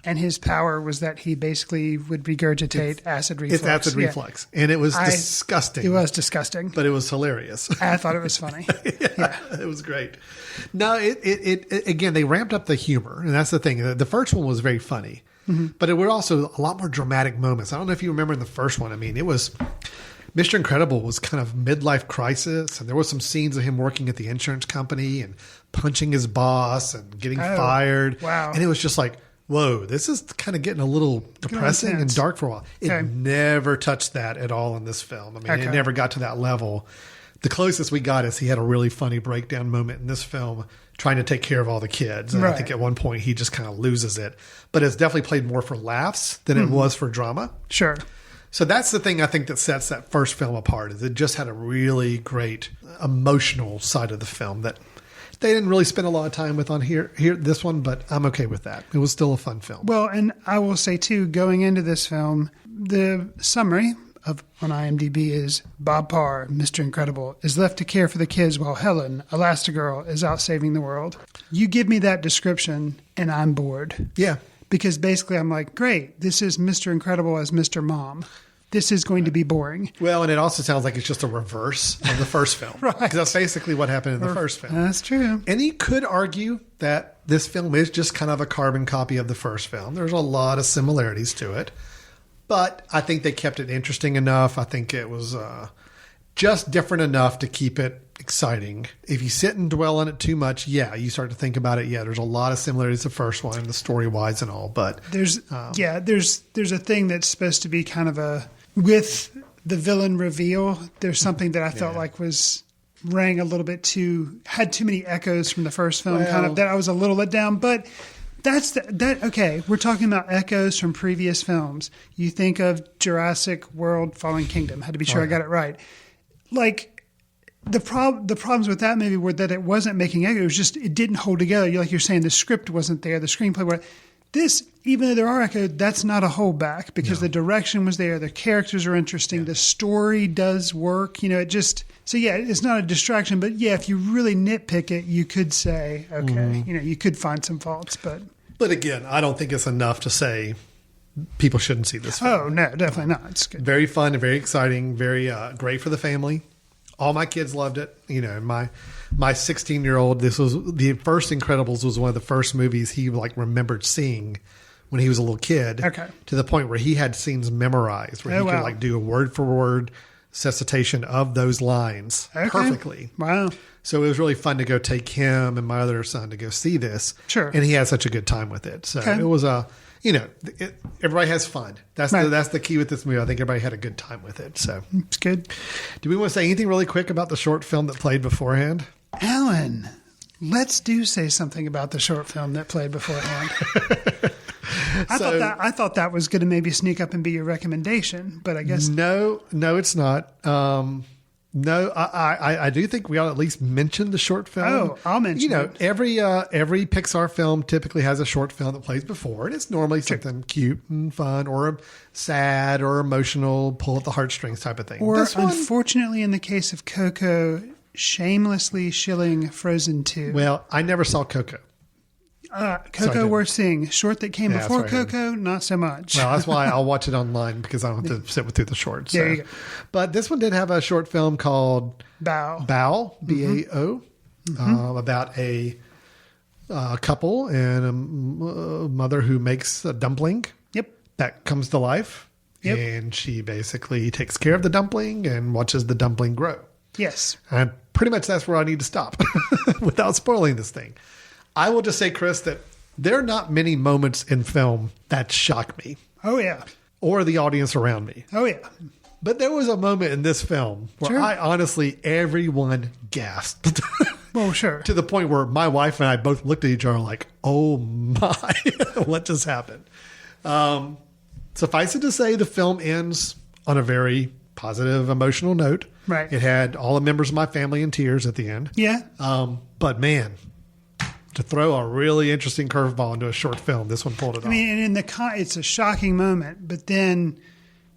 And his power was that he basically would regurgitate acid reflux. It's acid reflux. And it was disgusting. It was disgusting. But it was hilarious. I thought it was funny. Yeah. It was great. No, it again, they ramped up the humor. And that's the thing. The first one was very funny. Mm-hmm. But it were also a lot more dramatic moments. I don't know if you remember in the first one. I mean, it was... Mr. Incredible was kind of midlife crisis. And there was some scenes of him working at the insurance company and punching his boss and getting fired. Wow. And it was just like... Whoa, this is kind of getting a little depressing and dark for a while. It never touched that at all in this film. I mean, it never got to that level. The closest we got is he had a really funny breakdown moment in this film trying to take care of all the kids. And I think at one point he just kind of loses it. But it's definitely played more for laughs than it was for drama. Sure. So that's the thing I think that sets that first film apart, is it just had a really great emotional side of the film that they didn't really spend a lot of time with on here this one, but I'm okay with that. It was still a fun film. Well, and I will say too, going into this film, the summary on IMDb is Bob Parr, Mr. Incredible, is left to care for the kids while Helen, Elastigirl, is out saving the world. You give me that description and I'm bored. Yeah. Because basically I'm like, great, this is Mr. Incredible as Mr. Mom. This is going to be boring. Well, and it also sounds like it's just a reverse of the first film. Right. Because that's basically what happened in the first film. That's true. And you could argue that this film is just kind of a carbon copy of the first film. There's a lot of similarities to it. But I think they kept it interesting enough. I think it was just different enough to keep it exciting. If you sit and dwell on it too much, you start to think about it. Yeah, there's a lot of similarities to the first one, the story-wise and all. But there's a thing that's supposed to be kind of with the villain reveal, there's something that I felt like rang a little bit had too many echoes from the first film, kind of, that I was a little let down. But okay, we're talking about echoes from previous films. You think of Jurassic World, Fallen Kingdom. Had to be sure I got it right. Like, the problems with that maybe were that it wasn't making echoes. It was just, it didn't hold together. Like you're saying, the script wasn't there, the screenplay was. This, even though there are echoes, that's not a holdback because the direction was there. The characters are interesting. The story does work. You know, it's not a distraction. But if you really nitpick it, you could say, okay, you could find some faults. But again, I don't think it's enough to say people shouldn't see this film. Oh, no, definitely not. It's good. Very fun and very exciting. Very great for the family. All my kids loved it. You know, my 16-year-old, this was the first Incredibles was one of the first movies he remembered seeing when he was a little kid. Okay. To the point where he had scenes memorized where he could do a word for word recitation of those lines perfectly. Wow. So it was really fun to go take him and my other son to go see this. Sure. And he had such a good time with it. So it was everybody has fun. That's the key with this movie. I think everybody had a good time with it. So it's good. Do we want to say anything really quick about the short film that played beforehand? Alan, let's say something about the short film that played beforehand. I thought that was going to maybe sneak up and be your recommendation, but I guess no, it's not. No, I do think we ought to at least mention the short film. Oh, I'll mention it. Every Pixar film typically has a short film that plays before, and it's normally something cute and fun or sad or emotional, pull at the heartstrings type of thing. Or unfortunately, in the case of Coco, shamelessly shilling Frozen 2. Well, I never saw Coco. Coco worth seeing. Short that came before Coco, not so much. Well, that's why I'll watch it online because I don't have to sit through the shorts. There you go. But this one did have a short film called Bao, BAO, about a couple and a mother who makes a dumpling. Yep. That comes to life. Yep. And she basically takes care of the dumpling and watches the dumpling grow. Yes. And pretty much that's where I need to stop without spoiling this thing. I will just say, Chris, that there are not many moments in film that shock me. Oh, yeah. Or the audience around me. Oh, yeah. But there was a moment in this film where I honestly, everyone gasped. Well, sure. To the point where my wife and I both looked at each other like, oh my, what just happened? Suffice it to say, the film ends on a very positive, emotional note. Right. It had all the members of my family in tears at the end. Yeah. But man, to throw a really interesting curveball into a short film, this one pulled it off. I mean, and it's a shocking moment, but then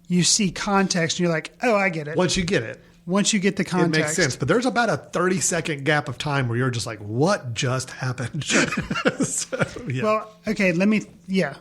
you see context and you're like, oh, I get it. Once you get it. once you get the context. It makes sense. But there's about a 30-second gap of time where you're just like, what just happened? So, yeah. Well, okay,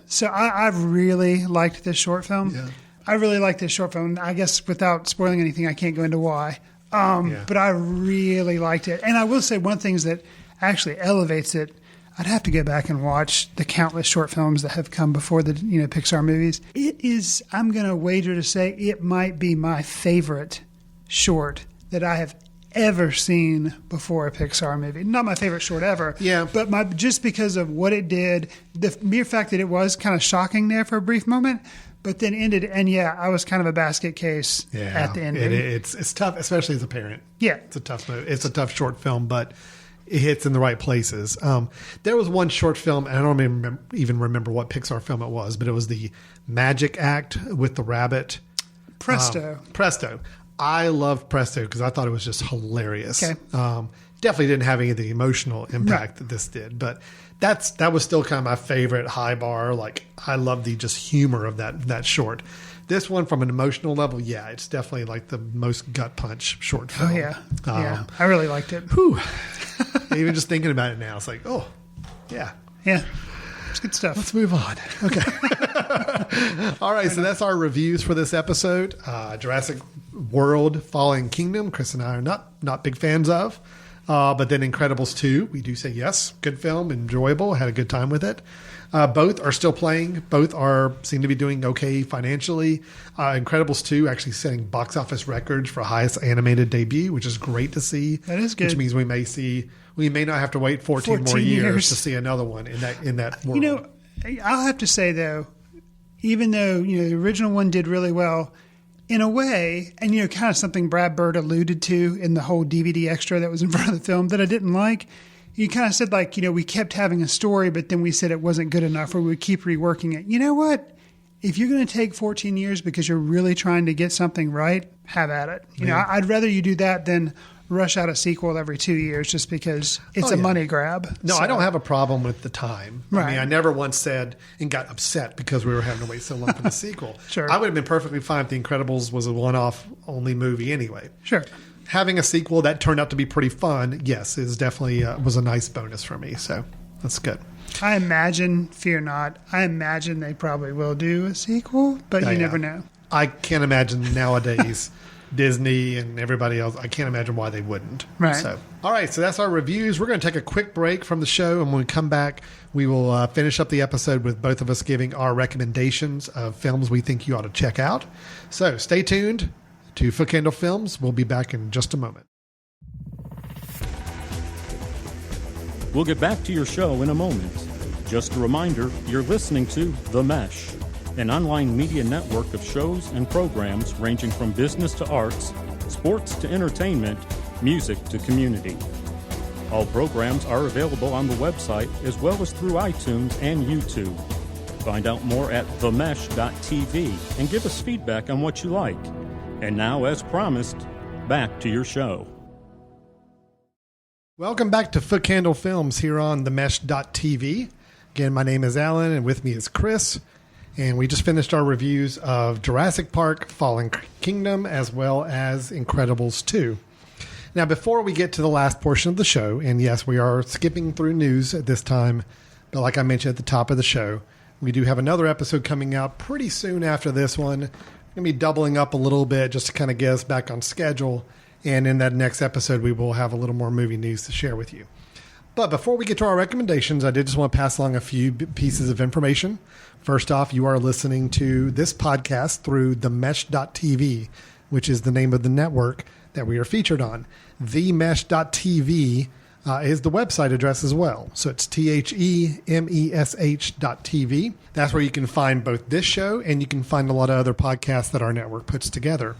So I've really liked this short film. Yeah. I really like this short film. I guess without spoiling anything, I can't go into why. But I really liked it. And I will say one thing that actually elevates it, I'd have to go back and watch the countless short films that have come before the Pixar movies. It is, I'm going to wager to say, it might be my favorite short that I have ever seen before a Pixar movie. Not my favorite short ever. Yeah. But just because of what it did, the mere fact that it was kind of shocking there for a brief moment, but then ended, and I was kind of a basket case at the ending. It's tough, especially as a parent. Yeah. It's a tough movie. It's a tough short film, but it hits in the right places. There was one short film, and I don't even remember what Pixar film it was, but it was the Magic Act with the rabbit. Presto. Presto. I loved Presto because I thought it was just hilarious. Okay. Definitely didn't have any of the emotional impact that this did, but that was still kind of my favorite high bar. Like, I love the just humor of that short. This one, from an emotional level, it's definitely like the most gut punch short film. Oh, yeah. I really liked it. Whew. Even just thinking about it now, it's like, oh, yeah. Yeah. It's good stuff. Let's move on. Okay. All right, so that's our reviews for this episode. Jurassic World, Fallen Kingdom, Chris and I are not big fans of. But then Incredibles 2, we do say yes. Good film, enjoyable, had a good time with it. Both are still playing. Both seem to be doing okay financially. Incredibles 2 actually setting box office records for highest animated debut, which is great to see. That is good. Which means we may not have to wait 14 more years to see another one in that world. I'll have to say, though, even though the original one did really well, in a way, and kind of something Brad Bird alluded to in the whole DVD extra that was in front of the film that I didn't like. You kind of said, like, we kept having a story, but then we said it wasn't good enough, or we would keep reworking it. You know what? If you're going to take 14 years because you're really trying to get something right, have at it. I'd rather you do that than rush out a sequel every 2 years just because it's a money grab. No, I don't have a problem with the time. Right. I mean, I never once said and got upset because we were having to wait so long for the sequel. Sure. I would have been perfectly fine if The Incredibles was a one-off only movie anyway. Sure. Having a sequel that turned out to be pretty fun, yes, is definitely was a nice bonus for me. So that's good. I imagine, fear not, they probably will do a sequel, but you never know. I can't imagine nowadays Disney and everybody else, I can't imagine why they wouldn't. Right. So, all right, so that's our reviews. We're going to take a quick break from the show, and when we come back, we will finish up the episode with both of us giving our recommendations of films we think you ought to check out. So stay tuned to Footcandle Films. We'll be back in just a moment. We'll get back to your show in a moment. Just a reminder, you're listening to The Mesh, an online media network of shows and programs ranging from business to arts, sports to entertainment, music to community. All programs are available on the website as well as through iTunes and YouTube. Find out more at themesh.tv and give us feedback on what you like. And now, as promised, back to your show. Welcome back to Footcandle Films here on themesh.tv. Again, my name is Alan, and with me is Chris. And we just finished our reviews of Jurassic Park, Fallen Kingdom, as well as Incredibles 2. Now, before we get to the last portion of the show, and yes, we are skipping through news at this time, but like I mentioned at the top of the show, we do have another episode coming out pretty soon after this one. We're going to be doubling up a little bit just to kind of get us back on schedule. And in that next episode, we will have a little more movie news to share with you. But before we get to our recommendations, I did just want to pass along a few pieces of information. First off, you are listening to this podcast through themesh.tv, which is the name of the network that we are featured on. Themesh.tv is the website address as well. So it's THEMESH.TV. That's where you can find both this show and you can find a lot of other podcasts that our network puts together.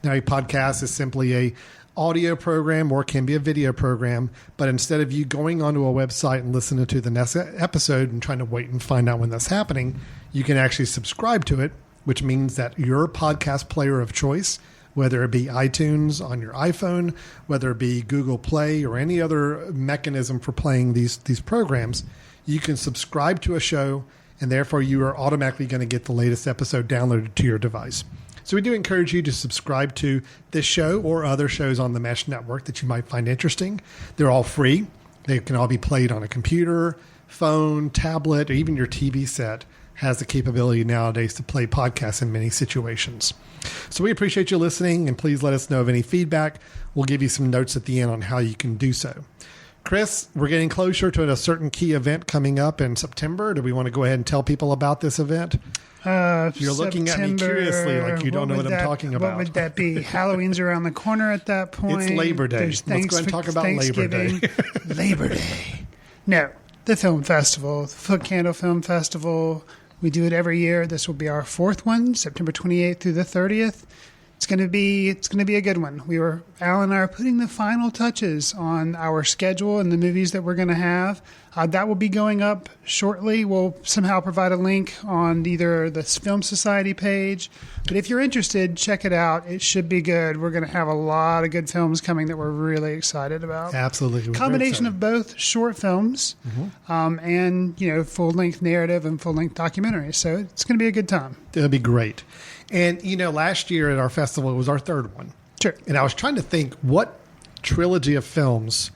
Now, a podcast is simply a audio program or can be a video program, but instead of you going onto a website and listening to the next episode and trying to wait and find out when that's happening, you can actually subscribe to it, which means that your podcast player of choice, whether it be iTunes on your iPhone, whether it be Google Play or any other mechanism for playing these programs, you can subscribe to a show, and therefore you are automatically going to get the latest episode downloaded to your device. So we do encourage you to subscribe to this show or other shows on the Mesh Network that you might find interesting. They're all free. They can all be played on a computer, phone, tablet, or even your TV set has the capability nowadays to play podcasts in many situations. So we appreciate you listening, and please let us know of any feedback. We'll give you some notes at the end on how you can do so. Chris, we're getting closer to a certain key event coming up in September. Do we want to go ahead and tell people about this event? You're looking at me curiously like you don't know what I'm talking about. What would that be? Halloween's around the corner at that point. It's Labor Day. Let's go ahead and talk about Labor Day. Labor Day. No, the film festival, the Footcandle Film Festival. We do it every year. This will be our 4th one, September 28th through the 30th. It's going to be a good one. Al and I are putting the final touches on our schedule and the movies that we're going to have. That will be going up shortly. We'll somehow provide a link on either the Film Society page. But if you're interested, check it out. It should be good. We're going to have a lot of good films coming that we're really excited about. Absolutely. Combination of both short films and full-length narrative and full-length documentaries. So it's going to be a good time. It'll be great. And, last year at our festival, it was our 3rd one. Sure. And I was trying to think, what trilogy of films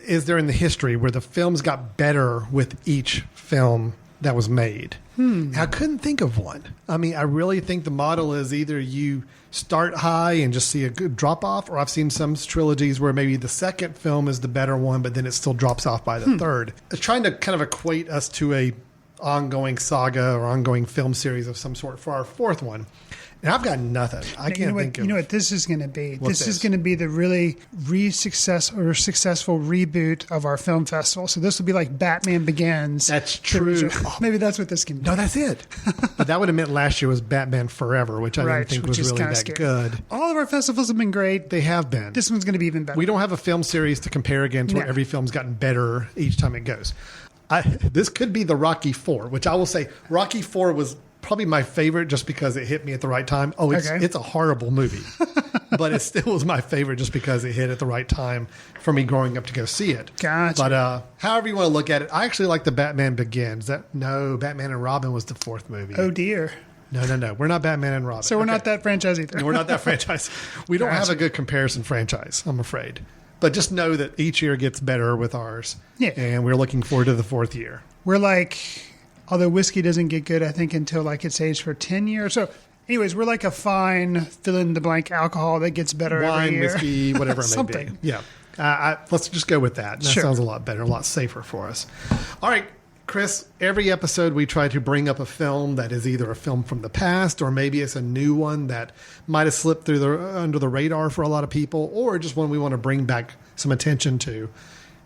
is there in the history where the films got better with each film that was made? I couldn't think of one. I mean, I really think the model is either you start high and just see a good drop off, or I've seen some trilogies where maybe the second film is the better one, but then it still drops off by the third. It's trying to kind of equate us to a ongoing saga or ongoing film series of some sort for our 4th one. And I've got nothing. I can't think of. You know what this is going to be? This is going to be the really successful reboot of our film festival. So this will be like Batman Begins. That's true. Maybe that's what this can be. No, that's it. But that would have meant last year was Batman Forever, which I didn't think was really that scary. good. All of our festivals have been great. They have been. This one's going to be even better. We don't have a film series to compare against where every film's gotten better each time it goes. This could be the Rocky IV, which I will say Rocky IV was probably my favorite just because it hit me at the right time. It's a horrible movie, but it still was my favorite just because it hit at the right time for me growing up to go see it. Gotcha. But however you want to look at it, I actually like the Batman Begins. Batman and Robin was the 4th movie. Oh, dear. No. We're not Batman and Robin. So we're not that franchise either. No, we're not that franchise. We don't have a good comparison franchise, I'm afraid. But just know that each year gets better with ours. Yeah. And we're looking forward to the 4th year. We're like, although whiskey doesn't get good, I think, until like it's aged for 10 years. So anyways, we're like a fine fill-in-the-blank alcohol that gets better every year. Wine, whiskey, whatever it may be. Yeah. Let's just go with that. That sounds a lot better, a lot safer for us. All right, Chris, every episode we try to bring up a film that is either a film from the past or maybe it's a new one that might have slipped under the radar for a lot of people, or just one we want to bring back some attention to.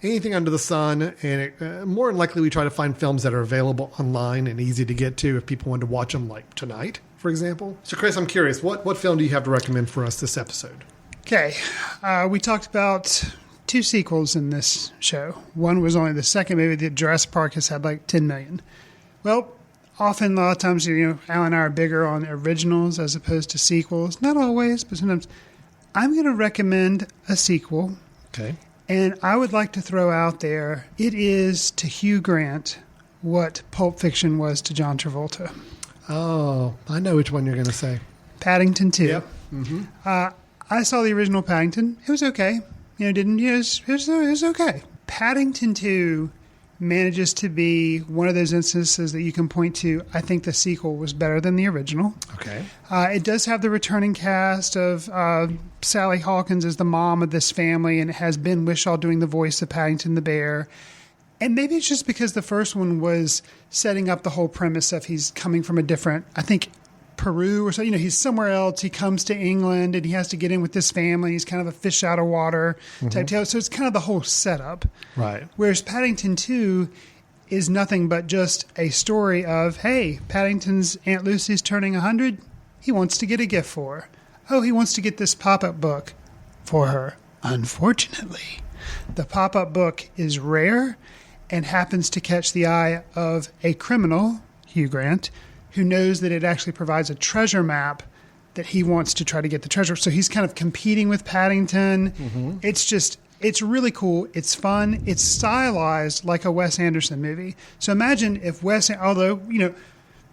Anything under the sun, and more than likely we try to find films that are available online and easy to get to if people want to watch them, like tonight, for example. So, Chris, I'm curious, what film do you have to recommend for us this episode? Okay, we talked about 2 sequels in this show. One was only the second movie. The Jurassic Park has had like 10 million. Well, often, a lot of times, Al and I are bigger on originals as opposed to sequels. Not always, but sometimes. I'm going to recommend a sequel. Okay. And I would like to throw out there, it is to Hugh Grant what Pulp Fiction was to John Travolta. Oh, I know which one you're going to say. Paddington 2. Yep. Mm-hmm. I saw the original Paddington. It was okay. It was okay. Paddington 2 manages to be one of those instances that you can point to. I think the sequel was better than the original. Okay. It does have the returning cast of Sally Hawkins as the mom of this family, and it has Ben Whishaw doing the voice of Paddington the bear. And maybe it's just because the first one was setting up the whole premise of he's coming from a different, I think, Peru or so. He's somewhere else. He comes to England and he has to get in with this family. He's kind of a fish out of water type tale. So it's kind of the whole setup. Right. Whereas Paddington 2 is nothing but just a story of, hey, Paddington's Aunt Lucy's turning 100. He wants to get a gift for her. Oh, he wants to get this pop-up book for her. Unfortunately, the pop-up book is rare and happens to catch the eye of a criminal, Hugh Grant, who knows that it actually provides a treasure map that he wants to try to get the treasure. So he's kind of competing with Paddington. Mm-hmm. It's really cool. It's fun. It's stylized like a Wes Anderson movie. So imagine if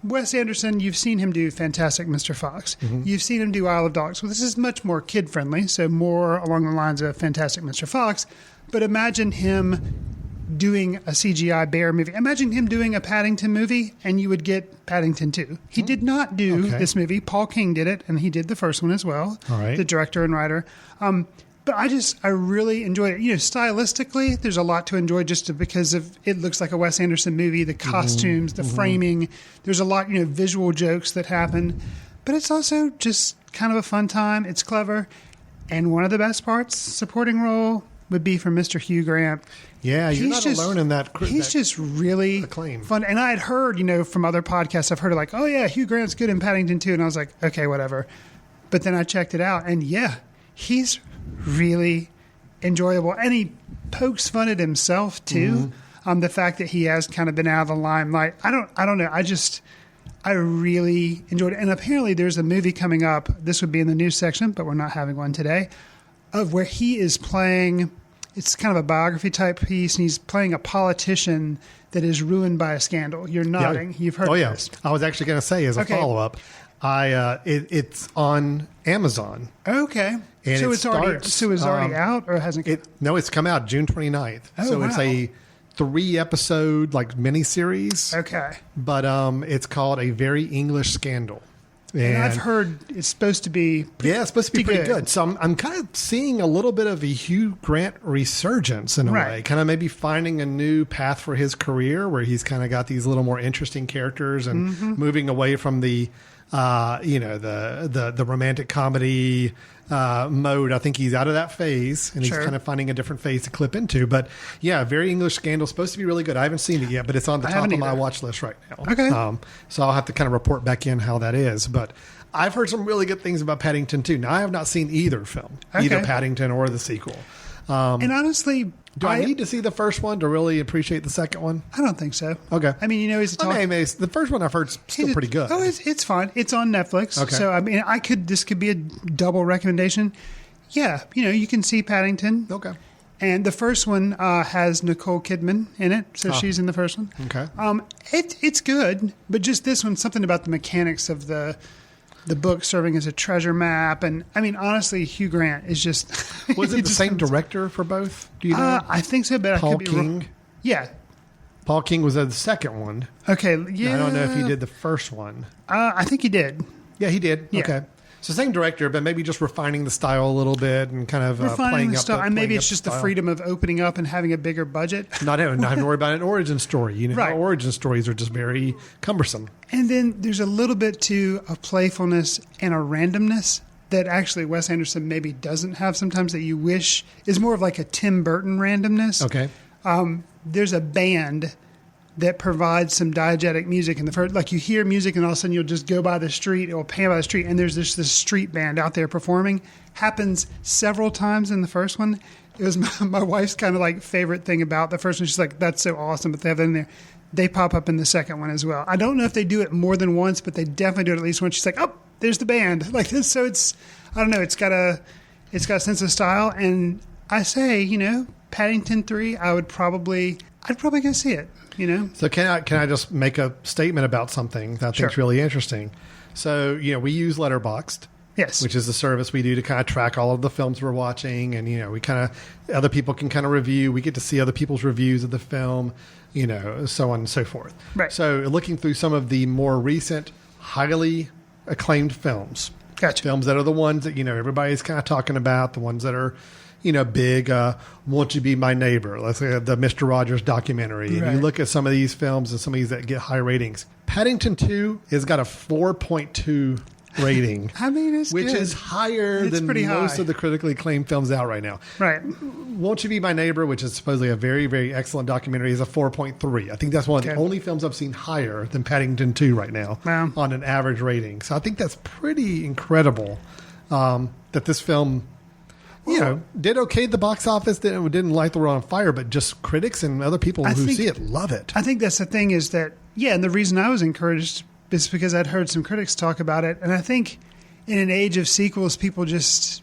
Wes Anderson, you've seen him do Fantastic Mr. Fox. You've seen him do Isle of Dogs. Well, this is much more kid-friendly, so more along the lines of Fantastic Mr. Fox. But imagine him doing a CGI bear movie. Imagine him doing a Paddington movie, and you would get Paddington 2. He did not do this movie. Paul King did it, and he did the first one as well, All right. the director and writer. But I really enjoyed it. Stylistically, there's a lot to enjoy just because of it looks like a Wes Anderson movie, the costumes, the framing. There's a lot, visual jokes that happen. But it's also just kind of a fun time. It's clever. And one of the best parts, supporting role, would be from Mr. Hugh Grant. Yeah, you're not alone in that. He's just really acclaim. Fun. And I had heard, from other podcasts, I've heard like, oh yeah, Hugh Grant's good in Paddington 2. And I was like, okay, whatever. But then I checked it out, and yeah, he's really enjoyable, and he pokes fun at himself too. The fact that he has kind of been out of the limelight, I don't know. I really enjoyed it. And apparently, there's a movie coming up. This would be in the news section, but we're not having one today. Of where he is playing. It's kind of a biography type piece, and he's playing a politician that is ruined by a scandal. You're nodding. Yeah. You've heard. Oh of yeah. this. I was actually going to say as a follow up. It's on Amazon. Okay. And so it's already out or hasn't come out? No, it's come out June 29th. Oh, so wow. it's a 3-episode miniseries. Okay. But it's called A Very English Scandal. And I've heard it's supposed to be it's supposed to be pretty good. So I'm kind of seeing a little bit of a Hugh Grant resurgence in a way, kind of maybe finding a new path for his career where he's kind of got these little more interesting characters and moving away from the the romantic comedy mode. I think he's out of that phase, and he's kind of finding a different phase to clip into. But yeah, Very English Scandal, supposed to be really good. I haven't seen it yet, but it's on the top of my watch list right now. Okay. So I'll have to kind of report back in how that is. But I've heard some really good things about Paddington too. Now, I have not seen either film, either Paddington or the sequel. And honestly, do I need to see the first one to really appreciate the second one? I don't think so. Okay. I mean, he's a talk. The first one I've heard is still pretty good. Oh, it's fine. It's on Netflix. Okay. So, I mean, this could be a double recommendation. Yeah. You can see Paddington. Okay. And the first one has Nicole Kidman in it. So she's in the first one. Okay. It's good, but just this one, something about the mechanics of the book serving as a treasure map. And I mean, honestly, Hugh Grant is just... Was it the same director for both? Do you know? I think so, but Paul I could be King? wrong. Yeah. Paul King was the second one. Okay, yeah. I don't know if he did the first one. I think he did. Yeah, he did. Yeah. Okay. So same director, but maybe just refining the style a little bit and kind of Refining the style. And maybe it's up just the the style. freedom of opening up and having a bigger budget. Not having to worry about an origin story. Right. Origin stories are just very cumbersome. And then there's a little bit too of playfulness and a randomness that actually Wes Anderson maybe doesn't have sometimes, that you wish is more of like a Tim Burton randomness. Okay. There's a band that provides some diegetic music in the first, like you hear music and all of a sudden you'll just go by the street, it'll pan by the street, and there's this street band out there performing. Happens several times in the first one. It was my wife's kind of like favorite thing about the first one. She's like, that's so awesome, but they have that in there. They pop up in the second one as well. I don't know if they do it more than once, but they definitely do it at least once. She's like, oh, there's the band. Like this. So it's, I don't know, it's got a sense of style. And I say, Paddington 3, I'd probably go see it. So can I just make a statement about something that I think is really interesting? So, we use Letterboxd. Yes. Which is the service we do to kind of track all of the films we're watching. And, we kind of, other people can kind of review. We get to see other people's reviews of the film, so on and so forth. Right. So looking through some of the more recent, highly acclaimed films. Gotcha. Films that are the ones that, everybody's kind of talking about, the ones that are, big, Won't You Be My Neighbor? Let's say the Mr. Rogers documentary. Right. And you look at some of these films and some of these that get high ratings. Paddington 2 has got a 4.2 rating. I mean, it's which good. is higher It's than pretty most high. of the critically acclaimed films out right now. Right. Won't You Be My Neighbor, which is supposedly a very, very excellent documentary, is a 4.3. I think that's one of the only films I've seen higher than Paddington 2 right now on an average rating. So I think that's pretty incredible that this film... did okay at the box office. Didn't light the world on fire, but just critics and other people who see it love it. I think that's the thing is that, and the reason I was encouraged is because I'd heard some critics talk about it. And I think in an age of sequels, people just,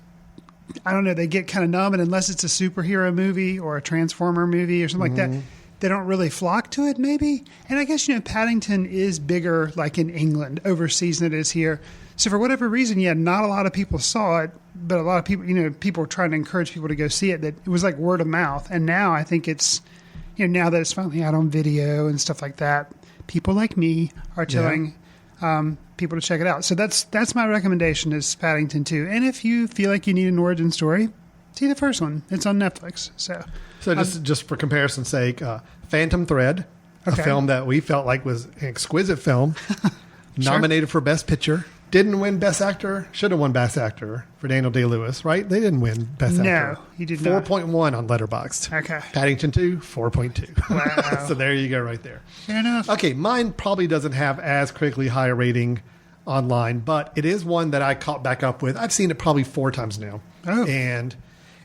I don't know, they get kind of numb. And unless it's a superhero movie or a Transformer movie or something like that, they don't really flock to it, maybe. And I guess, Paddington is bigger like in England overseas than it is here. So for whatever reason, not a lot of people saw it, but a lot of people, people were trying to encourage people to go see it. That it was like word of mouth. And now I think it's, now that it's finally out on video and stuff like that, people like me are telling people to check it out. So that's my recommendation is Paddington 2. And if you feel like you need an origin story, see the first one. It's on Netflix. So just for comparison's sake, Phantom Thread, a film that we felt like was an exquisite film, nominated for Best Picture. Didn't win Best Actor. Should have won Best Actor for Daniel Day-Lewis, right? They didn't win Best Actor. No, he did not. 4.1 on Letterboxd. Okay. Paddington 2, 4.2. Wow. So there you go right there. Fair enough. Okay, mine probably doesn't have as critically high a rating online, but it is one that I caught back up with. I've seen it probably 4 times now. Oh. And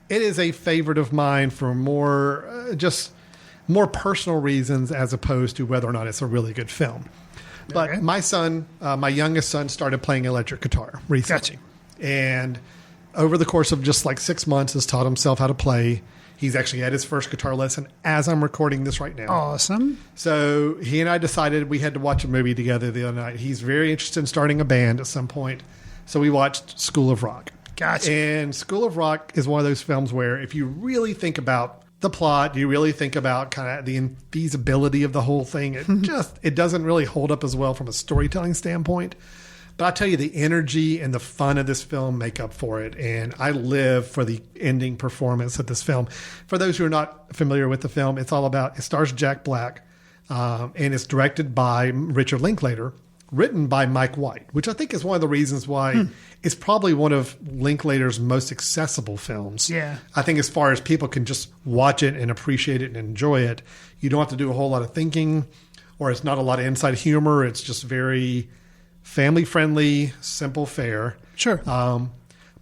it is a favorite of mine for more personal reasons as opposed to whether or not it's a really good film. But my son, my youngest son, started playing electric guitar recently. Gotcha. And over the course of just like 6 months has taught himself how to play. He's actually had his first guitar lesson as I'm recording this right now. Awesome. So he and I decided we had to watch a movie together the other night. He's very interested in starting a band at some point. So we watched School of Rock. Gotcha. And School of Rock is one of those films where if you really think about the plot, you really think about kind of the infeasibility of the whole thing, it doesn't really hold up as well from a storytelling standpoint. But I tell you, the energy and the fun of this film make up for it. And I live for the ending performance of this film. For those who are not familiar with the film, it stars Jack Black, and it's directed by Richard Linklater, written by Mike White, which I think is one of the reasons why it's probably one of Linklater's most accessible films. Yeah. I think as far as people can just watch it and appreciate it and enjoy it, you don't have to do a whole lot of thinking, or it's not a lot of inside humor. It's just very family-friendly, simple fare. Sure. But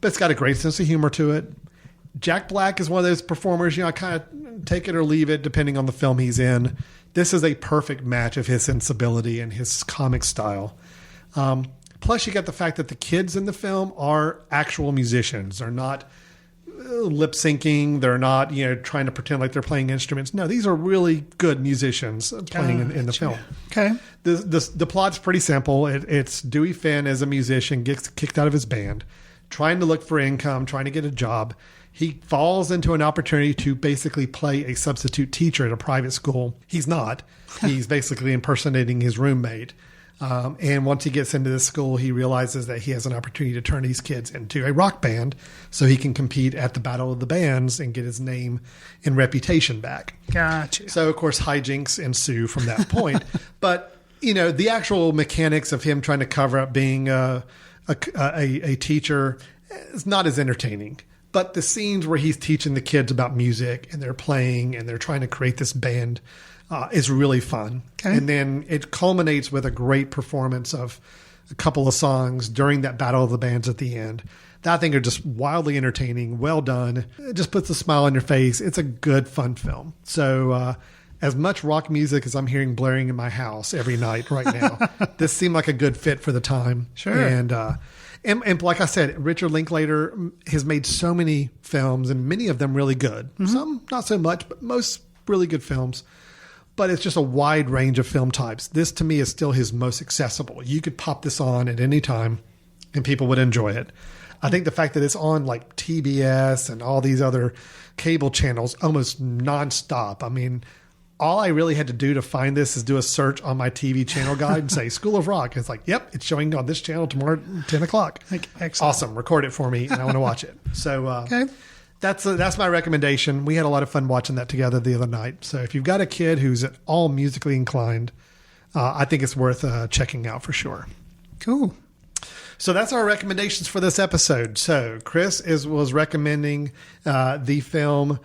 it's got a great sense of humor to it. Jack Black is one of those performers, I kind of take it or leave it depending on the film he's in. This is a perfect match of his sensibility and his comic style. Plus, you got the fact that the kids in the film are actual musicians. They're not lip syncing. They're not, trying to pretend like they're playing instruments. No, these are really good musicians playing in the film. Okay. The plot's pretty simple. It's Dewey Finn as a musician gets kicked out of his band, trying to look for income, trying to get a job. He falls into an opportunity to basically play a substitute teacher at a private school. He's not. He's basically impersonating his roommate. And once he gets into this school, he realizes that he has an opportunity to turn these kids into a rock band so he can compete at the Battle of the Bands and get his name and reputation back. Gotcha. So, of course, hijinks ensue from that point. But, the actual mechanics of him trying to cover up being a teacher is not as entertaining. But the scenes where he's teaching the kids about music and they're playing and they're trying to create this band is really fun. Okay. And then it culminates with a great performance of a couple of songs during that Battle of the Bands at the end that I think are just wildly entertaining, well done. It just puts a smile on your face. It's a good, fun film. So as much rock music as I'm hearing blaring in my house every night right now, this seemed like a good fit for the time. Sure. And like I said, Richard Linklater has made so many films, and many of them really good. Mm-hmm. Some not so much, but most really good films. But it's just a wide range of film types. This, to me, is still his most accessible. You could pop this on at any time, and people would enjoy it. I think the fact that it's on like TBS and all these other cable channels almost nonstop. I mean, all I really had to do to find this is do a search on my TV channel guide and say School of Rock. And it's like, yep, it's showing on this channel tomorrow at 10 o'clock. Excellent. Awesome. Record it for me, and I want to watch it. So okay. That's my recommendation. We had a lot of fun watching that together the other night. So if you've got a kid who's at all musically inclined, I think it's worth checking out for sure. Cool. So that's our recommendations for this episode. So Chris was recommending the film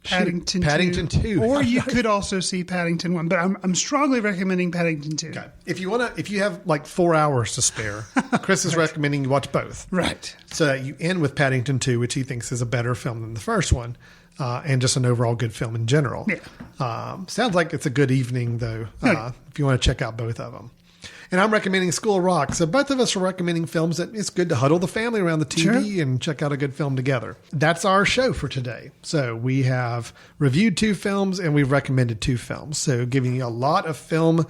Paddington 2. Or you could also see Paddington 1, but I'm strongly recommending Paddington 2. Okay. If you have like 4 hours to spare, Chris is recommending you watch both. Right. So that you end with Paddington 2, which he thinks is a better film than the first one, and just an overall good film in general. Yeah. Sounds like it's a good evening, though, if you want to check out both of them. And I'm recommending School of Rock. So both of us are recommending films that it's good to huddle the family around the TV and check out a good film together. That's our show for today. So we have reviewed 2 films and we've recommended 2 films. So giving you a lot of film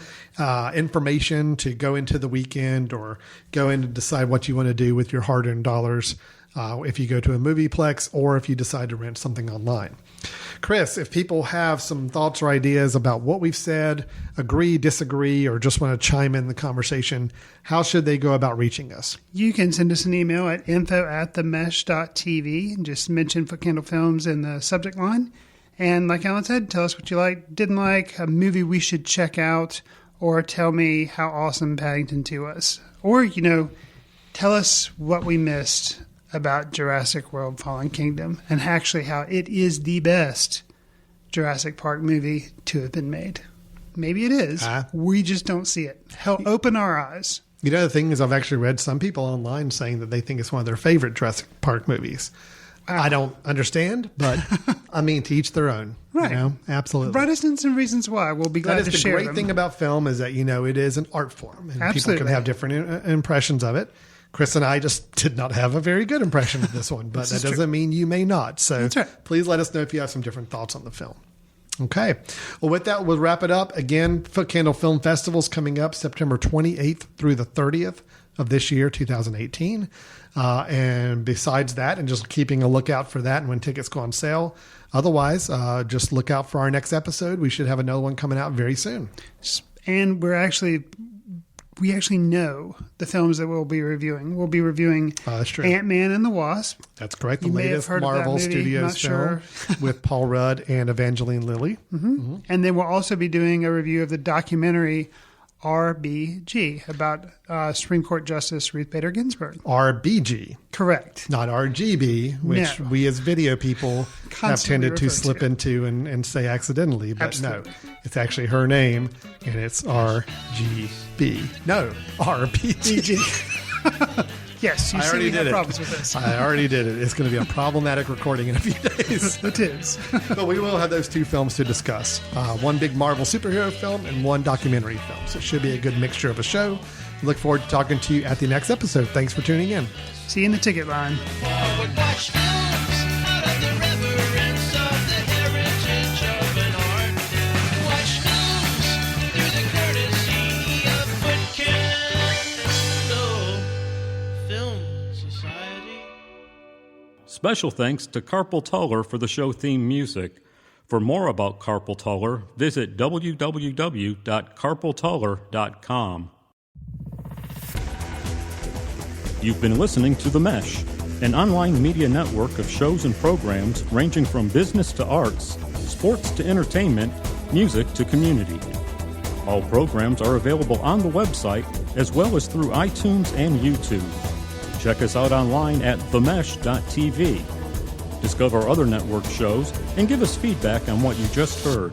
information to go into the weekend or go in and decide what you want to do with your hard-earned dollars if you go to a movieplex or if you decide to rent something online. Chris, if people have some thoughts or ideas about what we've said, agree, disagree, or just want to chime in the conversation, how should they go about reaching us? You can send us an email at info@themesh.tv and just mention Footcandle Films in the subject line. And like Alan said, tell us what you like, didn't like, a movie we should check out, or tell me how awesome Paddington 2 was. Or, tell us what we missed about Jurassic World Fallen Kingdom and actually how it is the best Jurassic Park movie to have been made. Maybe it is. We just don't see it. Hell, open our eyes. The thing is, I've actually read some people online saying that they think it's one of their favorite Jurassic Park movies. I don't understand, but I mean, to each their own. Right. Absolutely. Write us in some reasons why. We'll be glad to share them. The great thing about film is that, it is an art form and Absolutely. people can have different impressions of it. Chris and I just did not have a very good impression of this one, but that doesn't mean you may not. So please let us know if you have some different thoughts on the film. Okay. Well, with that, we'll wrap it up. Again, Footcandle Film Festival is coming up September 28th through the 30th of this year, 2018. And besides that, and just keeping a lookout for that and when tickets go on sale. Otherwise, just look out for our next episode. We should have another one coming out very soon. And we actually know the films that we'll be reviewing. We'll be reviewing Ant-Man and the Wasp. That's correct. The latest Marvel Studios film with Paul Rudd and Evangeline Lilly. Mm-hmm. And then we'll also be doing a review of the documentary RBG about Supreme Court Justice Ruth Bader Ginsburg. RBG. Correct. Not RGB, which we as video people have tended to slip into and say accidentally. But Absolutely. No, it's actually her name, and it's RGB. No, RBG. Yes, you see we have problems with this. I already did it. It's going to be a problematic recording in a few days. It is. But we will have those 2 films to discuss. One big Marvel superhero film and one documentary film. So it should be a good mixture of a show. Look forward to talking to you at the next episode. Thanks for tuning in. See you in the ticket line. Special thanks to Carpal Tuller for the show theme music. For more about Carpal Tuller, visit www.carpaltuller.com. You've been listening to The Mesh, an online media network of shows and programs ranging from business to arts, sports to entertainment, music to community. All programs are available on the website as well as through iTunes and YouTube. Check us out online at themesh.tv. Discover other network shows and give us feedback on what you just heard.